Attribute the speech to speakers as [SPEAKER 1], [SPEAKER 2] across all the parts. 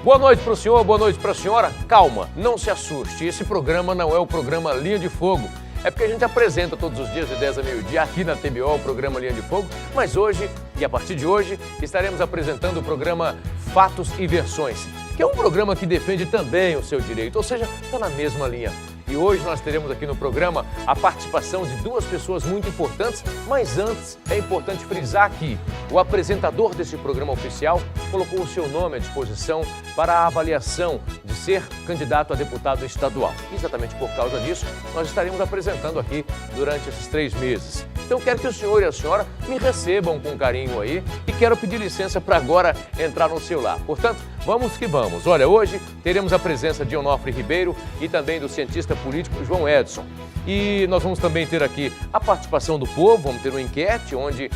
[SPEAKER 1] Boa noite para o senhor, boa noite para a senhora. Calma, não se assuste, esse programa não é o programa Linha de Fogo. É porque a gente apresenta todos os dias de 10 a meio-dia aqui na TBO o programa Linha de Fogo, mas hoje, e a partir de hoje, estaremos apresentando o programa Fatos e Versões, que é um programa que defende também o seu direito, ou seja, está na mesma linha. E hoje nós teremos aqui no programa a participação de duas pessoas muito importantes, mas antes é importante frisar que o apresentador desse programa oficial colocou o seu nome à disposição para a avaliação de ser candidato a deputado estadual. Exatamente por causa disso, nós estaremos apresentando aqui durante esses 3 meses. Então quero que o senhor e a senhora me recebam com carinho aí e quero pedir licença para agora entrar no seu lar. Portanto, vamos que vamos. Olha, hoje teremos a presença de Onofre Ribeiro e também do cientista político João Edson. E nós vamos também ter aqui a participação do povo, vamos ter uma enquete onde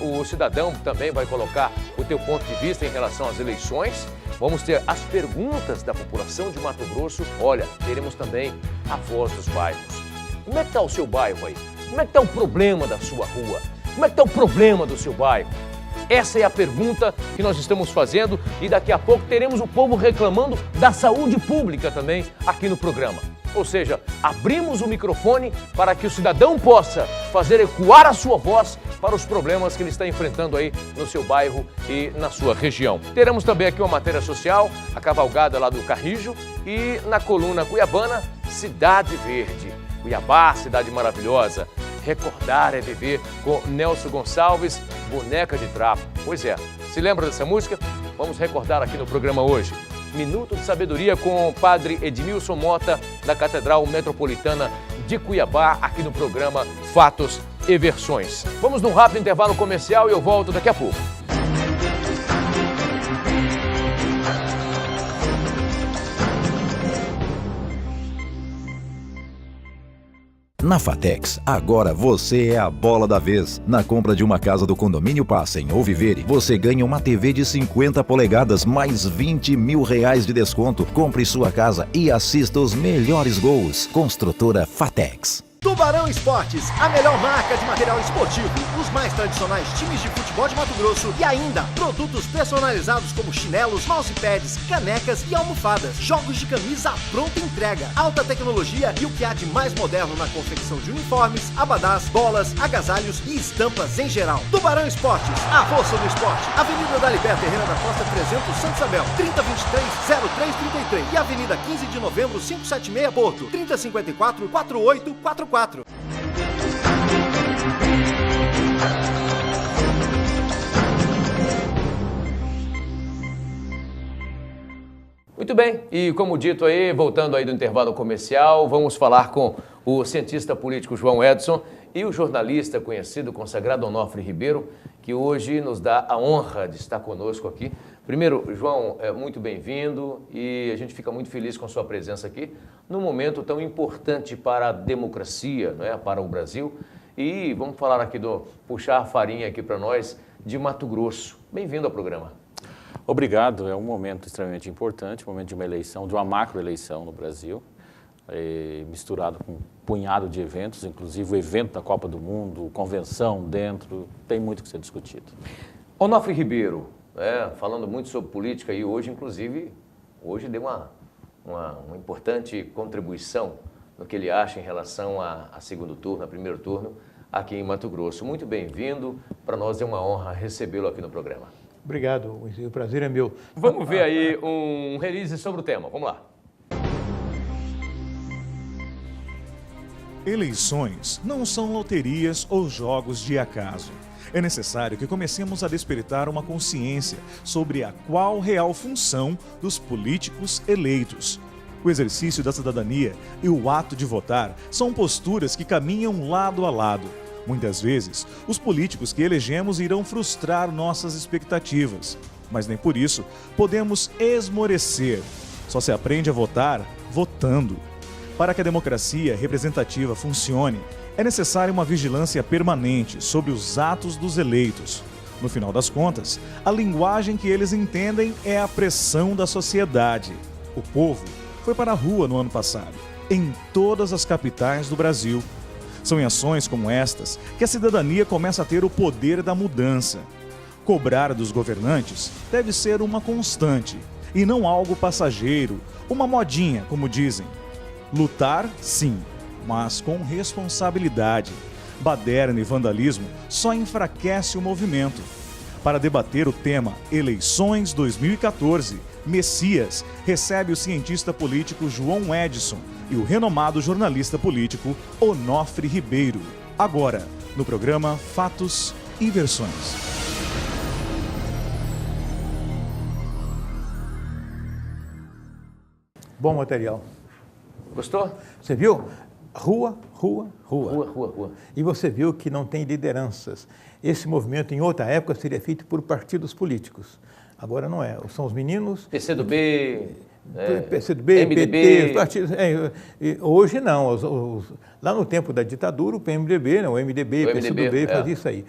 [SPEAKER 1] o cidadão também vai colocar o teu ponto de vista em relação às eleições. Vamos ter as perguntas da população de Mato Grosso. Olha, teremos também a voz dos bairros. Como é que está o seu bairro aí? Como é que está o problema da sua rua? Como é que está o problema do seu bairro? Essa é a pergunta que nós estamos fazendo e daqui a pouco teremos o povo reclamando da saúde pública também aqui no programa. Ou seja, abrimos o microfone para que o cidadão possa fazer ecoar a sua voz para os problemas que ele está enfrentando aí no seu bairro e na sua região. Teremos também aqui uma matéria social, a cavalgada lá do Carrijo e na coluna cuiabana, Cidade Verde. Cuiabá, cidade maravilhosa. Recordar é viver com Nelson Gonçalves, Boneca de Trapo. Pois é, se lembra dessa música? Vamos recordar aqui no programa hoje. Minuto de Sabedoria com o padre Edmilson Mota, da Catedral Metropolitana de Cuiabá, aqui no programa Fatos e Versões. Vamos num rápido intervalo comercial e eu volto daqui a pouco.
[SPEAKER 2] Na Fatex, agora você é a bola da vez. Na compra de uma casa do Condomínio Passem ou Vivere, você ganha uma TV de 50 polegadas mais R$20 mil de desconto. Compre sua casa e assista os melhores gols. Construtora Fatex.
[SPEAKER 3] Tubarão Esportes, a melhor marca de material esportivo, os mais tradicionais times de futebol de Mato Grosso e ainda produtos personalizados como chinelos, mousepads, canecas e almofadas, jogos de camisa à pronta entrega, alta tecnologia e o que há de mais moderno na confecção de uniformes, abadás, bolas, agasalhos e estampas em geral. Tubarão Esportes, a força do esporte. Avenida da Liberta Ferreira da Costa 300, Santa Isabel, 3023-0333 e Avenida 15 de Novembro, 576 Porto, 3054-4844.
[SPEAKER 1] Muito bem, e como dito aí, voltando aí do intervalo comercial, vamos falar com o cientista político João Edson e o jornalista conhecido, consagrado Onofre Ribeiro, que hoje nos dá a honra de estar conosco aqui. Primeiro, João, muito bem-vindo e a gente fica muito feliz com a sua presença aqui num momento tão importante para a democracia, não é? Para o Brasil. E vamos falar aqui puxar a farinha aqui para nós de Mato Grosso. Bem-vindo ao programa.
[SPEAKER 4] Obrigado, é um momento extremamente importante, um momento de uma eleição, de uma macroeleição no Brasil, misturado com um punhado de eventos, inclusive o evento da Copa do Mundo, convenção dentro, tem muito que ser discutido.
[SPEAKER 1] Onofre Ribeiro, falando muito sobre política e hoje, inclusive, deu uma importante contribuição no que ele acha em relação a segundo turno, a primeiro turno, aqui em Mato Grosso. Muito bem-vindo, para nós é uma honra recebê-lo aqui no programa.
[SPEAKER 5] Obrigado, o prazer é meu.
[SPEAKER 1] Vamos ver aí um release sobre o tema, vamos lá.
[SPEAKER 6] Eleições não são loterias ou jogos de acaso. É necessário que comecemos a despertar uma consciência sobre a qual real função dos políticos eleitos. O exercício da cidadania e o ato de votar são posturas que caminham lado a lado. Muitas vezes, os políticos que elegemos irão frustrar nossas expectativas, mas nem por isso podemos esmorecer. Só se aprende a votar votando. Para que a democracia representativa funcione, é necessária uma vigilância permanente sobre os atos dos eleitos. No final das contas, a linguagem que eles entendem é a pressão da sociedade. O povo foi para a rua no ano passado, em todas as capitais do Brasil. São em ações como estas que a cidadania começa a ter o poder da mudança. Cobrar dos governantes deve ser uma constante. e não algo passageiro, uma modinha, como dizem. Lutar, sim, mas com responsabilidade. Baderna e vandalismo só enfraquece o movimento. Para debater o tema Eleições 2014, Messias recebe o cientista político João Edson e o renomado jornalista político Onofre Ribeiro. Agora, no programa Fatos e Versões.
[SPEAKER 5] Bom material.
[SPEAKER 1] Gostou?
[SPEAKER 5] Você viu? Rua, rua, rua.
[SPEAKER 1] Rua, rua, rua.
[SPEAKER 5] E você viu que não tem lideranças. Esse movimento, em outra época, seria feito por partidos políticos. Agora não é. São os meninos...
[SPEAKER 1] PCdoB...
[SPEAKER 5] PCdoB,
[SPEAKER 1] MDB.
[SPEAKER 5] PT, os partidos... hoje não. Lá no tempo da ditadura, o PMDB, o MDB, o PCdoB fazia isso aí.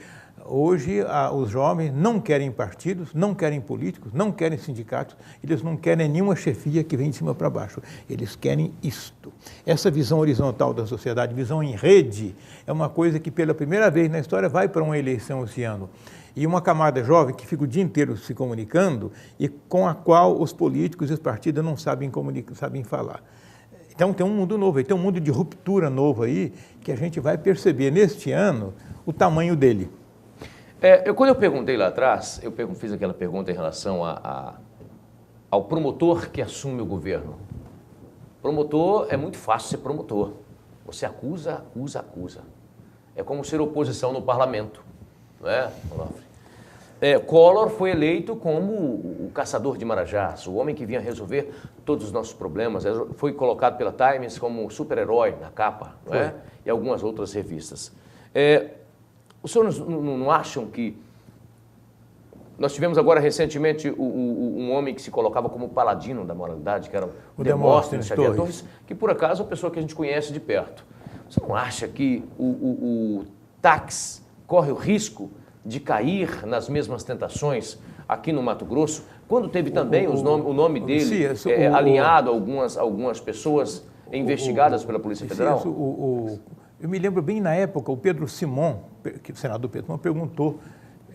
[SPEAKER 5] Hoje, os jovens não querem partidos, não querem políticos, não querem sindicatos, eles não querem nenhuma chefia que vem de cima para baixo. Eles querem isto. Essa visão horizontal da sociedade, visão em rede, é uma coisa que pela primeira vez na história vai para uma eleição esse ano. E uma camada jovem que fica o dia inteiro se comunicando e com a qual os políticos e os partidos não sabem comunicar, sabem falar. Então tem um mundo novo, tem um mundo de ruptura novo aí que a gente vai perceber neste ano o tamanho dele.
[SPEAKER 1] Quando eu perguntei lá atrás, fiz aquela pergunta em relação ao promotor que assume o governo. Promotor, é muito fácil ser promotor. Você acusa, acusa, acusa. É como ser oposição no parlamento, não é, Onofre? Collor foi eleito como o caçador de marajás, o homem que vinha resolver todos os nossos problemas. Foi colocado pela Times como super-herói na capa, não é? E algumas outras revistas. Os senhores não acham que... Nós tivemos agora recentemente um homem que se colocava como paladino da moralidade, que era o Demóstenes Xavier Torres, que por acaso é uma pessoa que a gente conhece de perto. Você não acha que o táxi corre o risco de cair nas mesmas tentações aqui no Mato Grosso, quando teve também o nome dele alinhado a algumas pessoas investigadas pela Polícia Federal?
[SPEAKER 5] Eu me lembro bem na época, o Pedro Simon, o senador Pedro Simon, perguntou,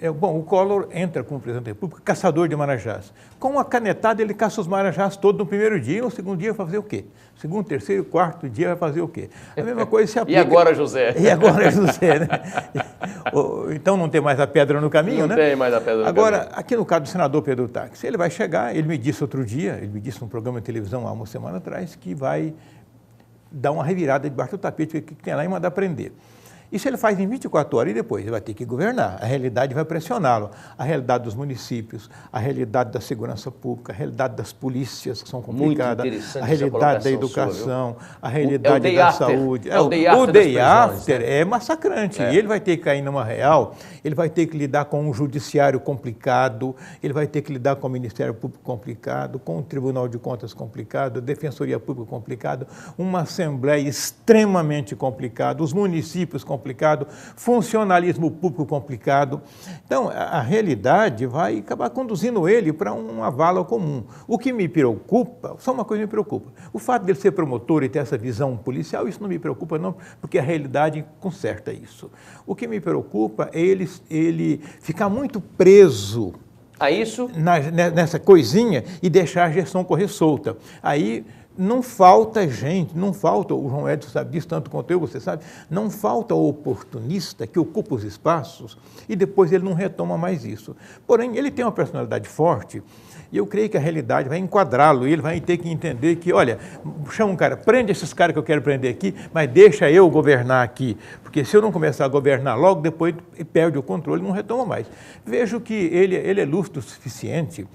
[SPEAKER 5] o Collor entra como presidente da República, caçador de marajás. Com uma canetada ele caça os marajás todos no primeiro dia, e no segundo dia vai fazer o quê? Segundo, terceiro, quarto dia vai fazer o quê? A mesma coisa se aplica...
[SPEAKER 1] E agora, José?
[SPEAKER 5] E agora, José, né? Então não tem mais a pedra no caminho, né?
[SPEAKER 1] Não tem mais a pedra no caminho.
[SPEAKER 5] Agora, aqui no caso do senador Pedro Táxi, ele vai chegar, ele me disse outro dia, ele me disse num programa de televisão há uma semana atrás, que vai dar uma revirada debaixo do tapete, o que tem lá e mandar prender. Isso ele faz em 24 horas e depois ele vai ter que governar. A realidade vai pressioná-lo. A realidade dos municípios, a realidade da segurança pública, a realidade das polícias, que são complicadas, a realidade da educação, a realidade da saúde. O day after é massacrante. E ele vai ter que cair numa real, ele vai ter que lidar com um judiciário complicado, ele vai ter que lidar com o Ministério Público complicado, com o Tribunal de Contas complicado, a Defensoria Pública complicado, uma Assembleia extremamente complicada, os municípios complicados, funcionalismo público complicado. Então, a realidade vai acabar conduzindo ele para uma vala comum. O que me preocupa, só uma coisa me preocupa, o fato de ele ser promotor e ter essa visão policial, isso não me preocupa não, porque a realidade conserta isso. O que me preocupa é ele ficar muito preso
[SPEAKER 1] a isso?
[SPEAKER 5] Nessa coisinha e deixar a gestão correr solta. Aí não falta gente, não falta, o João Edson sabe disso tanto quanto eu, você sabe, não falta o oportunista que ocupa os espaços e depois ele não retoma mais isso. Porém, ele tem uma personalidade forte e eu creio que a realidade vai enquadrá-lo e ele vai ter que entender que, olha, chama um cara, prende esses caras que eu quero prender aqui, mas deixa eu governar aqui, porque se eu não começar a governar logo, depois perde o controle e não retoma mais. Vejo que ele é lúcido o suficiente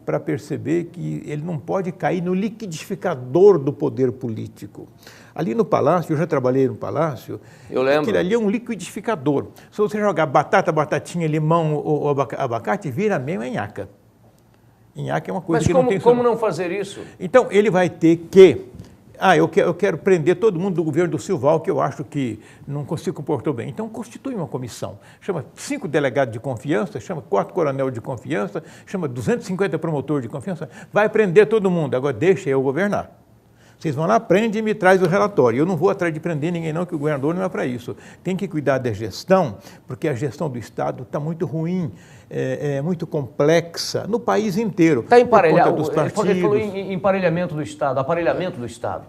[SPEAKER 5] para perceber que ele não pode cair no liquidificador do poder político. Ali no Palácio, eu já trabalhei no Palácio,
[SPEAKER 1] eu lembro.
[SPEAKER 5] Aquilo ali é um liquidificador. Se você jogar batatinha, limão ou abacate, vira a mesma nhaca. Nhaca é uma coisa que não tem...
[SPEAKER 1] Mas como não fazer isso?
[SPEAKER 5] Então, ele vai ter que... eu quero prender todo mundo do governo do Silval, que eu acho que não se comportou bem. Então, constitui uma comissão. Chama 5 delegados de confiança, chama 4 coronel de confiança, chama 250 promotores de confiança. Vai prender todo mundo. Agora, deixa eu governar. Vocês vão lá, prende e me traz o relatório. Eu não vou atrás de prender ninguém não, que o governador não é para isso. Tem que cuidar da gestão, porque a gestão do Estado está muito ruim, é muito complexa no país inteiro.
[SPEAKER 1] Está emparelhado,
[SPEAKER 5] dos partidos.
[SPEAKER 1] ele falou em emparelhamento do Estado, aparelhamento do Estado.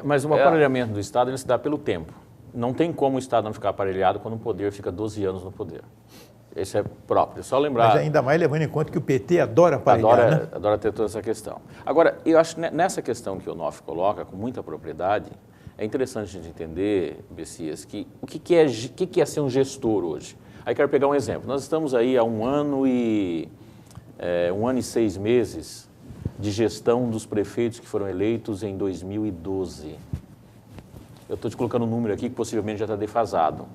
[SPEAKER 4] Mas o aparelhamento do Estado ele se dá pelo tempo. Não tem como o Estado não ficar aparelhado quando o poder fica 12 anos no poder. Esse é próprio. É só lembrar...
[SPEAKER 5] Mas ainda mais levando em conta que o PT adora aparelhar, né?
[SPEAKER 4] Adora ter toda essa questão. Agora, eu acho que nessa questão que o Onofre coloca, com muita propriedade, é interessante a gente entender, Bessias, que o que é ser um gestor hoje. Aí quero pegar um exemplo. Nós estamos aí há 1 ano e 6 meses de gestão dos prefeitos que foram eleitos em 2012. Eu estou te colocando um número aqui que possivelmente já está defasado.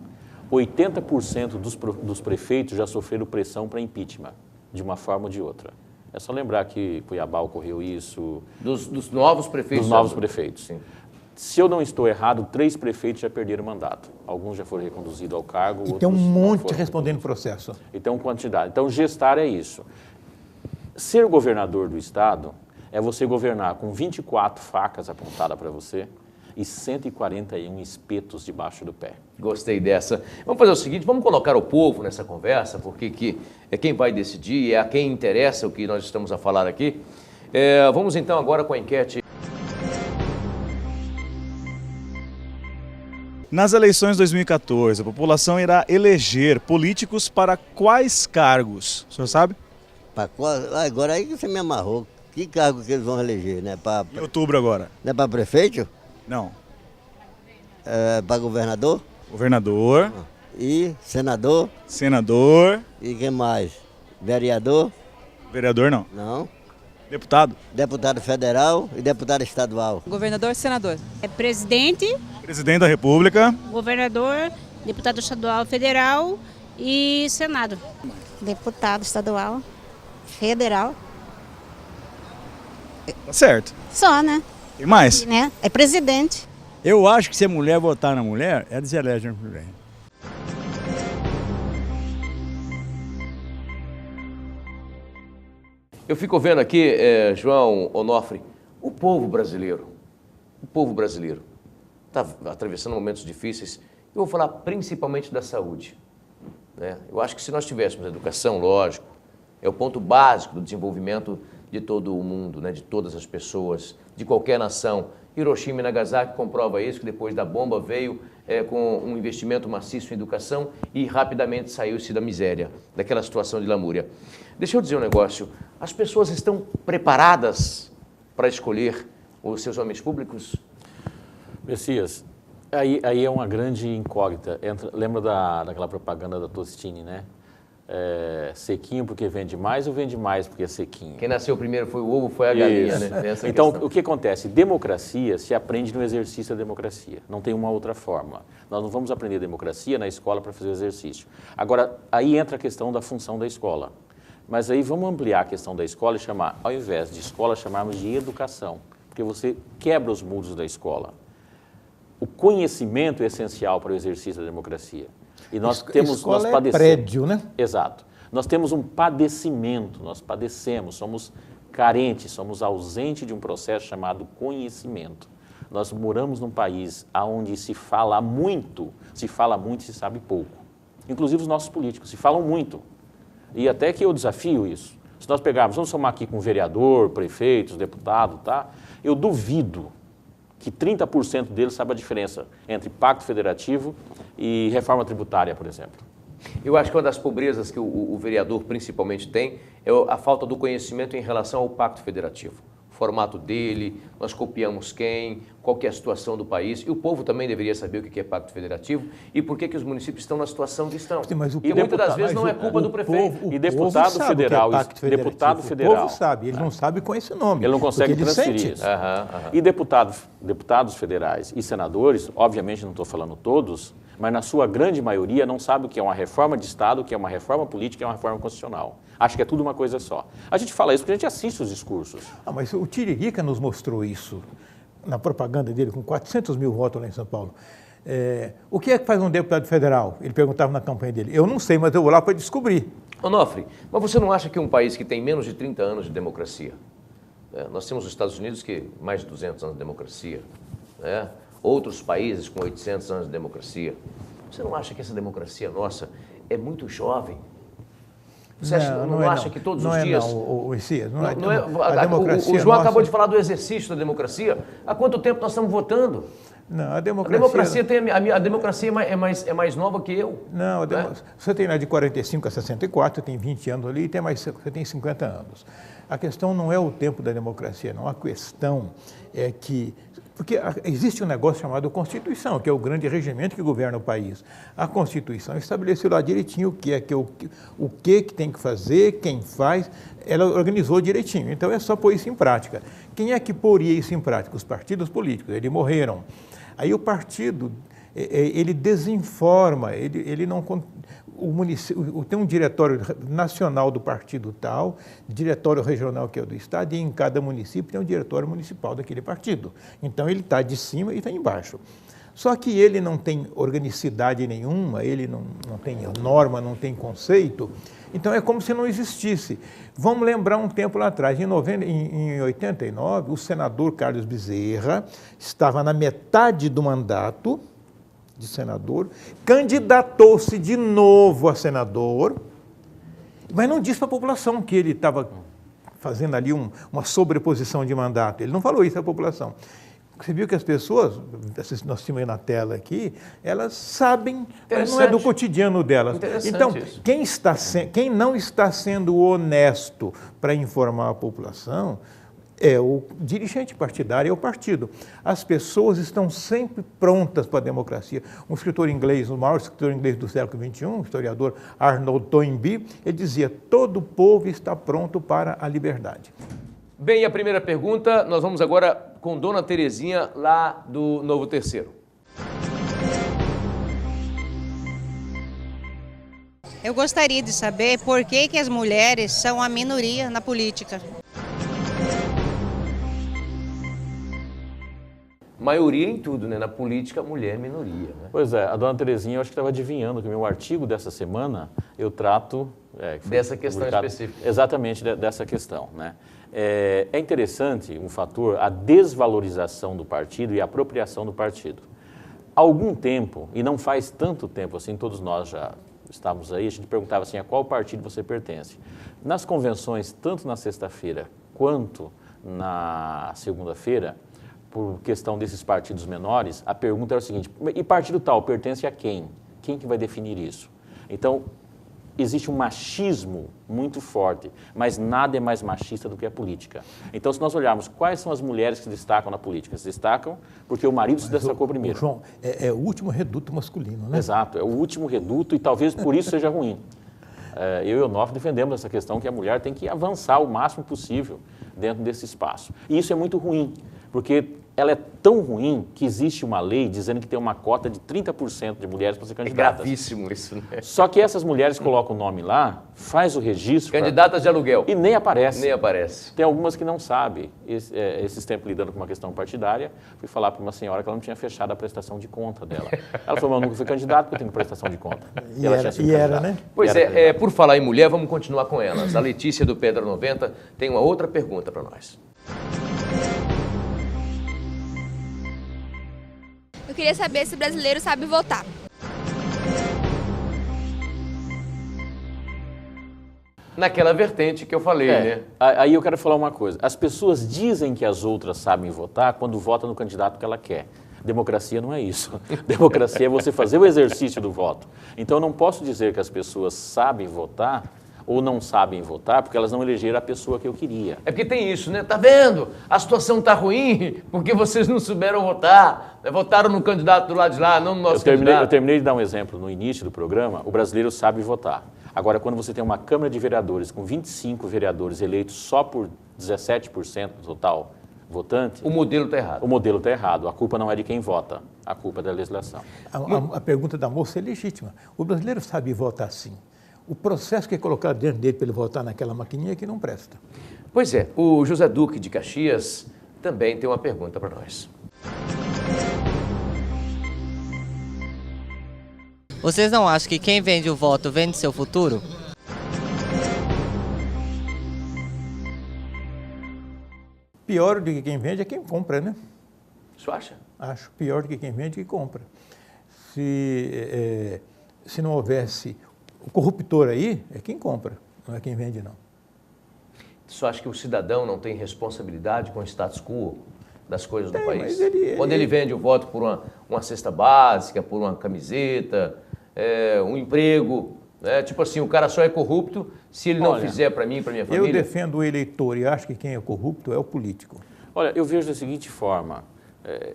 [SPEAKER 4] 80% dos prefeitos já sofreram pressão para impeachment, de uma forma ou de outra. É só lembrar que Cuiabá ocorreu isso.
[SPEAKER 1] Dos novos prefeitos?
[SPEAKER 4] Dos novos prefeitos.
[SPEAKER 1] Sim.
[SPEAKER 4] Se eu não estou errado, 3 prefeitos já perderam o mandato. Alguns já foram reconduzidos ao cargo,
[SPEAKER 5] E tem um
[SPEAKER 4] outros
[SPEAKER 5] monte respondendo processo.
[SPEAKER 4] Então, quantidade. Então, gestar é isso. Ser governador do Estado é você governar com 24 facas apontadas para você e 141 espetos debaixo do pé.
[SPEAKER 1] Gostei dessa. Vamos fazer o seguinte, vamos colocar o povo nessa conversa, porque é quem vai decidir, é a quem interessa o que nós estamos a falar aqui. Vamos então agora com a enquete.
[SPEAKER 6] Nas eleições de 2014, a população irá eleger políticos para quais cargos? O senhor sabe?
[SPEAKER 7] Agora aí que você me amarrou. Que cargo que eles vão eleger, né?
[SPEAKER 6] Em outubro agora.
[SPEAKER 7] Não é para prefeito?
[SPEAKER 6] Não.
[SPEAKER 7] Para governador?
[SPEAKER 6] Governador.
[SPEAKER 7] E senador?
[SPEAKER 6] Senador.
[SPEAKER 7] E quem mais? Vereador?
[SPEAKER 6] Vereador não.
[SPEAKER 7] Não.
[SPEAKER 6] Deputado.
[SPEAKER 7] Deputado federal e deputado estadual.
[SPEAKER 8] Governador, senador.
[SPEAKER 9] É presidente,
[SPEAKER 6] Presidente da República.
[SPEAKER 9] governador, deputado estadual, federal e senado.
[SPEAKER 10] Deputado estadual, federal,
[SPEAKER 6] Tá certo.
[SPEAKER 10] só, né?
[SPEAKER 6] Tem mais?
[SPEAKER 10] né? É presidente.
[SPEAKER 11] Eu acho que se a mulher votar na mulher, eles elegem a mulher.
[SPEAKER 1] Eu fico vendo aqui, João Onofre, o povo brasileiro está atravessando momentos difíceis. Eu vou falar principalmente da saúde, né? Eu acho que se nós tivéssemos educação, lógico, é o ponto básico do desenvolvimento de todo o mundo, né? De todas as pessoas, de qualquer nação. Hiroshima e Nagasaki comprova isso, que depois da bomba veio com um investimento maciço em educação e rapidamente saiu-se da miséria, daquela situação de lamúria. Deixa eu dizer um negócio, as pessoas estão preparadas para escolher os seus homens públicos?
[SPEAKER 4] Messias, aí é uma grande incógnita. Lembra daquela propaganda da Tostini, né? Sequinho porque vende mais ou vende mais porque é sequinho?
[SPEAKER 1] Quem nasceu primeiro foi o ovo, foi a galinha, né?
[SPEAKER 4] Então, o que acontece? Democracia se aprende no exercício da democracia. Não tem uma outra fórmula. Nós não vamos aprender democracia na escola para fazer o exercício. Agora, aí entra a questão da função da escola. Mas aí vamos ampliar a questão da escola e chamar, ao invés de escola, chamarmos de educação. Porque você quebra os muros da escola. O conhecimento é essencial para o exercício da democracia. E nós
[SPEAKER 5] Escola é prédio, né?
[SPEAKER 4] Exato. Nós temos um padecimento, nós padecemos, somos carentes, somos ausentes de um processo chamado conhecimento. Nós moramos num país onde se fala muito e se sabe pouco. Inclusive os nossos políticos se falam muito. E até que eu desafio isso. Se nós pegarmos, vamos somar aqui com vereador, prefeitos, deputado, tá? Eu duvido que 30% deles saibam a diferença entre pacto federativo e reforma tributária, por exemplo.
[SPEAKER 1] Eu acho que uma das pobrezas que o vereador principalmente tem é a falta do conhecimento em relação ao pacto federativo. O formato dele, nós copiamos quem, qual que é a situação do país. E o povo também deveria saber o que é pacto federativo e por que os municípios estão na situação que estão.
[SPEAKER 5] Sim, mas
[SPEAKER 1] e muitas das vezes não é culpa do prefeito.
[SPEAKER 4] E deputado federal,
[SPEAKER 5] O povo sabe, ele não sabe com esse nome.
[SPEAKER 4] Ele não consegue transferir
[SPEAKER 5] sente
[SPEAKER 4] isso. E deputados federais e senadores, obviamente não estou falando todos, mas na sua grande maioria não sabe o que é uma reforma de Estado, o que é uma reforma política, o que é uma reforma constitucional. Acho que é tudo uma coisa só. A gente fala isso porque a gente assiste os discursos.
[SPEAKER 5] Mas o Tiririca nos mostrou isso na propaganda dele, com 400 mil votos lá em São Paulo. O que é que faz um deputado federal? Ele perguntava na campanha dele. Eu não sei, mas eu vou lá para descobrir.
[SPEAKER 1] Onofre, mas você não acha que um país que tem menos de 30 anos de democracia, Nós temos os Estados Unidos que mais de 200 anos de democracia, né? Outros países com 800 anos de democracia. Você não acha que essa democracia nossa é muito jovem? Você não acha que todos os dias... O João acabou de falar do exercício da democracia. Há quanto tempo nós estamos votando?
[SPEAKER 5] Não,
[SPEAKER 1] a democracia é mais nova que eu.
[SPEAKER 5] Não, você tem lá de 45 a 64, tem 20 anos ali, você tem 50 anos. A questão não é o tempo da democracia, não. A questão é que... Porque existe um negócio chamado Constituição, que é o grande regimento que governa o país. A Constituição estabeleceu lá direitinho o que tem que fazer, quem faz, ela organizou direitinho. Então é só pôr isso em prática. Quem é que poria isso em prática? Os partidos políticos, eles morreram. Aí o partido, ele desinforma, ele não... tem um diretório nacional do partido tal, diretório regional que é o do estado, e em cada município tem um diretório municipal daquele partido. Então ele está de cima e está embaixo. Só que ele não tem organicidade nenhuma, ele não tem norma, não tem conceito, então é como se não existisse. Vamos lembrar um tempo lá atrás, em 89, o senador Carlos Bezerra estava na metade do mandato de senador, candidatou-se de novo a senador, mas não disse para a população que ele estava fazendo ali uma sobreposição de mandato. Ele não falou isso à população. Você viu que as pessoas, nós tínhamos aí na tela aqui, elas sabem, mas não é do cotidiano delas. Então, quem não está sendo honesto para informar a população é o dirigente partidário, é o partido. As pessoas estão sempre prontas para a democracia. Um escritor inglês, o maior escritor inglês do século XXI, o historiador Arnold Toynbee, ele dizia: todo povo está pronto para a liberdade.
[SPEAKER 1] Bem, a primeira pergunta, nós vamos agora com Dona Terezinha, lá do Novo Terceiro.
[SPEAKER 8] Eu gostaria de saber por que as mulheres são a minoria na política.
[SPEAKER 1] Maioria em tudo, né? Na política, mulher é minoria. Né?
[SPEAKER 4] Pois é, a Dona Terezinha, eu acho que estava adivinhando que o meu artigo dessa semana, eu trato...
[SPEAKER 1] dessa questão específica.
[SPEAKER 4] Exatamente, dessa questão, né? É interessante um fator, a desvalorização do partido e a apropriação do partido. Há algum tempo, e não faz tanto tempo assim, todos nós já estávamos aí, a gente perguntava assim, a qual partido você pertence? Nas convenções, tanto na sexta-feira quanto na segunda-feira, por questão desses partidos menores, a pergunta era o seguinte: e partido tal pertence a quem? Quem que vai definir isso? Então, existe um machismo muito forte, mas nada é mais machista do que a política. Então, se nós olharmos quais são as mulheres que se destacam na política, se destacam porque o marido se destacou primeiro.
[SPEAKER 5] João, é o último reduto masculino, né?
[SPEAKER 4] Exato, é o último reduto e talvez por isso seja ruim. Eu e o Onofre defendemos essa questão que a mulher tem que avançar o máximo possível dentro desse espaço. E isso é muito ruim, porque ela é tão ruim que existe uma lei dizendo que tem uma cota de 30% de mulheres para ser candidatas.
[SPEAKER 1] É gravíssimo isso, né?
[SPEAKER 4] Só que essas mulheres colocam o nome lá, faz o registro...
[SPEAKER 1] Candidatas de aluguel.
[SPEAKER 4] E nem aparece.
[SPEAKER 1] Nem aparece.
[SPEAKER 4] Tem algumas que não sabem. Esses tempos lidando com uma questão partidária, fui falar para uma senhora que ela não tinha fechado a prestação de conta dela. Ela falou: eu nunca fui candidato porque eu tenho prestação de conta.
[SPEAKER 5] E era, né?
[SPEAKER 1] Pois por falar em mulher, vamos continuar com elas. A Letícia do Pedra 90 tem uma outra pergunta para nós.
[SPEAKER 12] Eu queria saber se o brasileiro sabe votar.
[SPEAKER 1] Naquela vertente que eu falei, né?
[SPEAKER 4] Aí eu quero falar uma coisa. As pessoas dizem que as outras sabem votar quando votam no candidato que ela quer. Democracia não é isso. Democracia é você fazer o exercício do voto. Então eu não posso dizer que as pessoas sabem votar ou não sabem votar porque elas não elegeram a pessoa que eu queria.
[SPEAKER 1] É porque tem isso, né? Tá vendo? A situação tá ruim porque vocês não souberam votar. Votaram no candidato do lado de lá, não no nosso candidato.
[SPEAKER 4] Eu terminei de dar um exemplo no início do programa. O brasileiro sabe votar. Agora, quando você tem uma Câmara de Vereadores com 25 vereadores eleitos só por 17% do total votante...
[SPEAKER 1] O modelo está errado.
[SPEAKER 4] O modelo está errado. A culpa não é de quem vota, a culpa é da legislação.
[SPEAKER 5] A pergunta da moça é legítima. O brasileiro sabe votar sim. O processo que é colocado dentro dele para ele votar naquela maquininha é que não presta.
[SPEAKER 1] Pois é, o José Duque de Caxias também tem uma pergunta para nós.
[SPEAKER 13] Vocês não acham que quem vende o voto vende seu futuro?
[SPEAKER 5] pior do que quem vende é quem compra, né?
[SPEAKER 1] Você acha?
[SPEAKER 5] Acho pior do que quem vende é quem compra. Se não houvesse o corruptor aí, é quem compra, não é quem vende, não.
[SPEAKER 1] Você acha que o cidadão não tem responsabilidade com o status quo das coisas do país?
[SPEAKER 5] Mas
[SPEAKER 1] Quando ele vende o voto por uma cesta básica, por uma camiseta, um emprego, né? Tipo assim, o cara só é corrupto se ele não fizer para mim e para minha família.
[SPEAKER 5] Eu defendo o eleitor e acho que quem é corrupto é o político.
[SPEAKER 4] Olha, eu vejo da seguinte forma,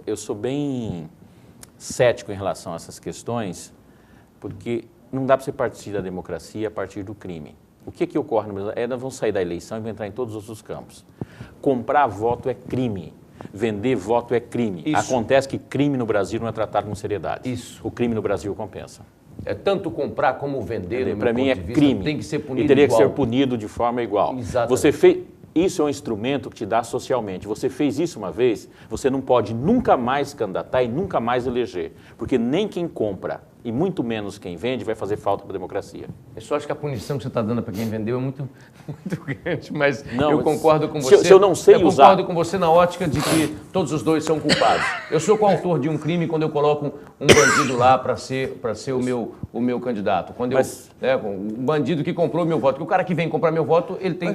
[SPEAKER 4] eu sou bem cético em relação a essas questões, porque não dá para você partir da democracia a partir do crime. O que ocorre no Brasil? Nós vamos sair da eleição e vamos entrar em todos os outros campos. Comprar voto é crime. Vender voto é crime.
[SPEAKER 1] Isso.
[SPEAKER 4] Acontece que crime no Brasil não é tratado com seriedade.
[SPEAKER 1] Isso.
[SPEAKER 4] O crime no Brasil compensa.
[SPEAKER 1] É tanto comprar como vender.
[SPEAKER 4] Para mim é crime.
[SPEAKER 1] Tem que ser punido
[SPEAKER 4] e teria
[SPEAKER 1] igual.
[SPEAKER 4] que ser punido de forma igual.
[SPEAKER 1] Exatamente.
[SPEAKER 4] Isso é um instrumento que te dá socialmente. Você fez isso uma vez, você não pode nunca mais candidatar e nunca mais eleger. Porque nem quem compra e muito menos quem vende vai fazer falta para a democracia.
[SPEAKER 1] Eu só acho que a punição que você está dando para quem vendeu é muito grande, mas
[SPEAKER 4] não,
[SPEAKER 1] eu concordo com você.
[SPEAKER 4] Se eu não sei
[SPEAKER 1] eu
[SPEAKER 4] usar...
[SPEAKER 1] concordo com você na ótica de que todos os dois são culpados. Eu sou coautor de um crime quando eu coloco um bandido lá para ser o meu candidato. Quando um bandido que comprou meu voto, porque o cara que vem comprar meu voto, ele tem...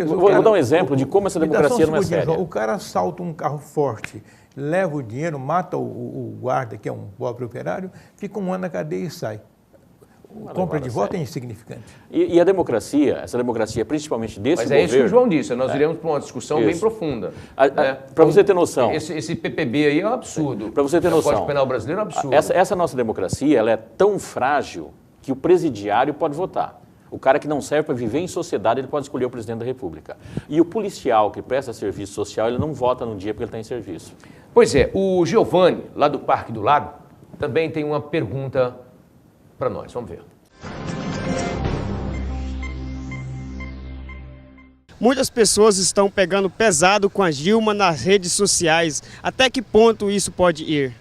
[SPEAKER 4] Vou dar um exemplo de como essa democracia não é séria.
[SPEAKER 5] O cara assalta um carro forte, leva o dinheiro, mata o guarda, que é um pobre operário, fica um ano na cadeia e sai. Compra de voto é insignificante.
[SPEAKER 4] E a democracia, essa democracia, principalmente desse governo...
[SPEAKER 1] Mas é isso que o João disse, nós iremos para uma discussão bem profunda.
[SPEAKER 4] Para você ter noção...
[SPEAKER 1] Esse PPB aí é um absurdo.
[SPEAKER 4] Para você ter noção...
[SPEAKER 1] O Código Penal brasileiro é um absurdo.
[SPEAKER 4] Essa nossa democracia, ela é tão frágil que o presidiário pode votar. O cara que não serve para viver em sociedade, ele pode escolher o presidente da República. E o policial que presta serviço social, ele não vota no dia porque ele está em serviço.
[SPEAKER 1] Pois é, o Giovanni, lá do Parque do Lago, também tem uma pergunta para nós. Vamos ver.
[SPEAKER 14] Muitas pessoas estão pegando pesado com a Dilma nas redes sociais. Até que ponto isso pode ir?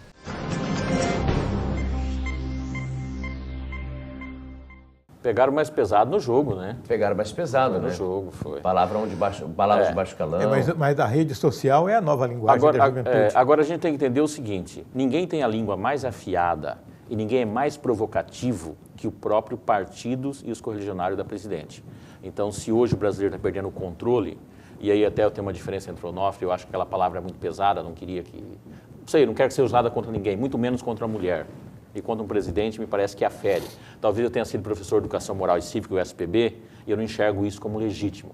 [SPEAKER 4] Pegaram mais pesado no jogo, né?
[SPEAKER 1] Pegaram mais pesado, né?
[SPEAKER 4] No jogo, foi.
[SPEAKER 1] Palavras de baixo calão.
[SPEAKER 5] Mas a rede social é a nova linguagem da juventude.
[SPEAKER 4] Agora a gente tem que entender o seguinte, ninguém tem a língua mais afiada e ninguém é mais provocativo que o próprio partido e os correligionários da presidente. Então, se hoje o brasileiro está perdendo o controle, e aí até eu tenho uma diferença entre o Onofre, eu acho que aquela palavra é muito pesada, não queria que... Não sei, não quero que seja usada contra ninguém, muito menos contra a mulher. E contra um presidente me parece que afere. Talvez eu tenha sido professor de Educação Moral e Cívica, o SPB, e eu não enxergo isso como legítimo.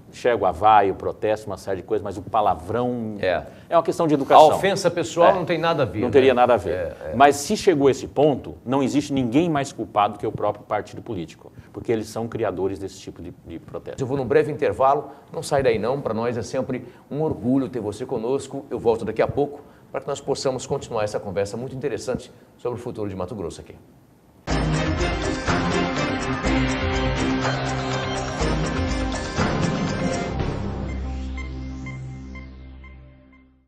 [SPEAKER 4] Enxergo a vaia, o protesto, uma série de coisas, mas o palavrão é uma questão de educação.
[SPEAKER 1] A ofensa pessoal não tem nada a ver.
[SPEAKER 4] Não teria nada a ver. Mas se chegou a esse ponto, não existe ninguém mais culpado que o próprio partido político, porque eles são criadores desse tipo de protesto.
[SPEAKER 1] Eu vou num breve intervalo, não sai daí não, para nós é sempre um orgulho ter você conosco. Eu volto daqui a pouco para que nós possamos continuar essa conversa muito interessante sobre o futuro de Mato Grosso aqui.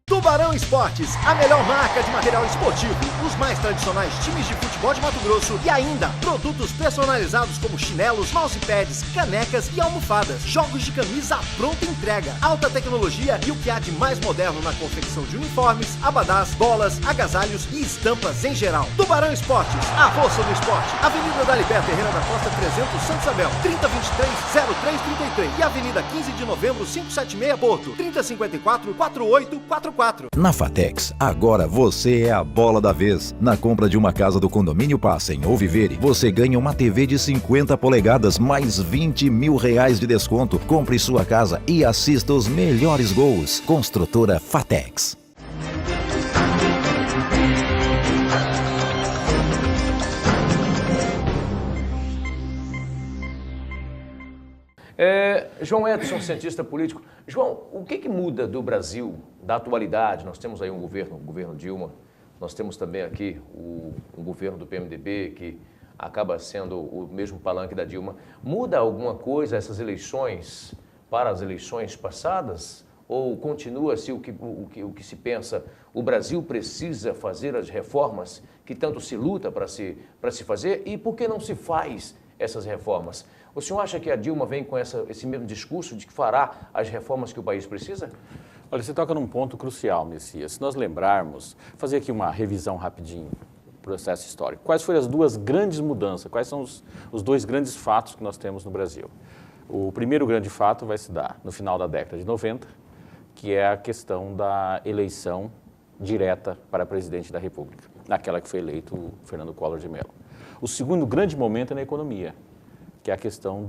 [SPEAKER 3] Tubarão Esportes, a melhor marca de material esportivo, os mais tradicionais times de futebol de Mato Grosso e ainda produtos personalizados como chinelos, mousepads, canecas e almofadas, jogos de camisa à pronta entrega, alta tecnologia e o que há de mais moderno na confecção de uniformes, abadás, bolas, agasalhos e estampas em geral. Tubarão Esportes, a força do esporte. Avenida Dalibert Ferreira da Costa 300, Santa Isabel, 3023-0333 e Avenida 15 de Novembro, 576 Porto, 3054-4844.
[SPEAKER 2] Na Fatex, agora você é a bola da vez. Na compra de uma casa do condomínio Passem ou Vivere, você ganha uma TV de 50 polegadas mais 20 mil reais de desconto. Compre sua casa e assista os melhores gols. Construtora Fatex.
[SPEAKER 1] João Edson, cientista político. João, o que muda do Brasil, da atualidade? Nós temos aí o governo Dilma, nós temos também aqui o governo do PMDB, que acaba sendo o mesmo palanque da Dilma. Muda alguma coisa essas eleições para as eleições passadas? Ou continua-se o que se pensa, o Brasil precisa fazer as reformas que tanto se luta para se fazer? E por que não se faz essas reformas? O senhor acha que a Dilma vem com esse mesmo discurso de que fará as reformas que o país precisa?
[SPEAKER 4] Olha, você toca num ponto crucial, Messias. Se nós lembrarmos, fazer aqui uma revisão rapidinho do processo histórico. Quais foram as duas grandes mudanças? Quais são os dois grandes fatos que nós temos no Brasil? O primeiro grande fato vai se dar no final da década de 90, que é a questão da eleição direta para presidente da República, naquela que foi eleito o Fernando Collor de Mello. O segundo grande momento é na economia, que é a questão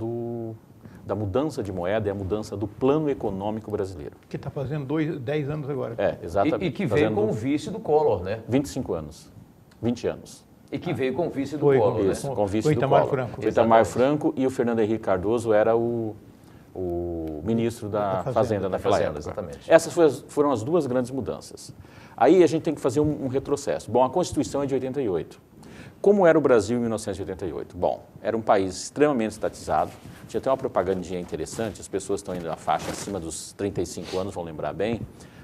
[SPEAKER 4] da mudança de moeda e a mudança do plano econômico brasileiro.
[SPEAKER 5] Que está fazendo 10 anos agora.
[SPEAKER 4] É, exatamente.
[SPEAKER 1] E que veio com o vice do Collor, né?
[SPEAKER 4] 25 anos, 20 anos.
[SPEAKER 1] E que veio com o vice do Collor,
[SPEAKER 4] isso,
[SPEAKER 1] né?
[SPEAKER 4] Com o vice do Collor. O Itamar Franco e o Fernando Henrique Cardoso era o ministro da Fazenda naquela época.
[SPEAKER 1] Exatamente.
[SPEAKER 4] Essas foram as duas grandes mudanças. Aí a gente tem que fazer um retrocesso. Bom, a Constituição é de 88. Como era o Brasil em 1988? Bom, era um país extremamente estatizado. Tinha até uma propagandinha interessante, as pessoas estão indo na faixa acima dos 35 anos, vão lembrar bem,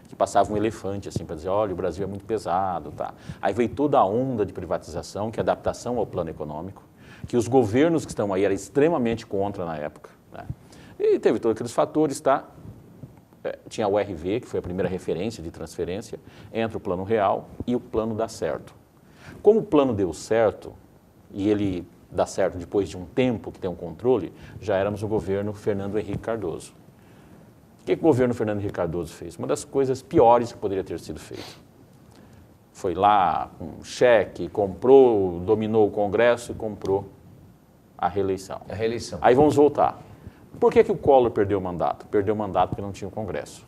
[SPEAKER 4] que passava um elefante assim para dizer, olha, o Brasil é muito pesado, tá? Aí veio toda a onda de privatização, que é adaptação ao plano econômico, que os governos que estão aí eram extremamente contra na época, né? E teve todos aqueles fatores, tá? Tinha o RV, que foi a primeira referência de transferência, entre o plano real e o plano dá certo. Como o plano deu certo, e ele dá certo depois de um tempo que tem um controle, já éramos o governo Fernando Henrique Cardoso. O que o governo Fernando Henrique Cardoso fez? Uma das coisas piores que poderia ter sido feito. Foi lá, com cheque, comprou, dominou o Congresso e comprou a reeleição.
[SPEAKER 1] A reeleição.
[SPEAKER 4] Aí vamos voltar. Por que o Collor perdeu o mandato? Perdeu o mandato porque não tinha o Congresso.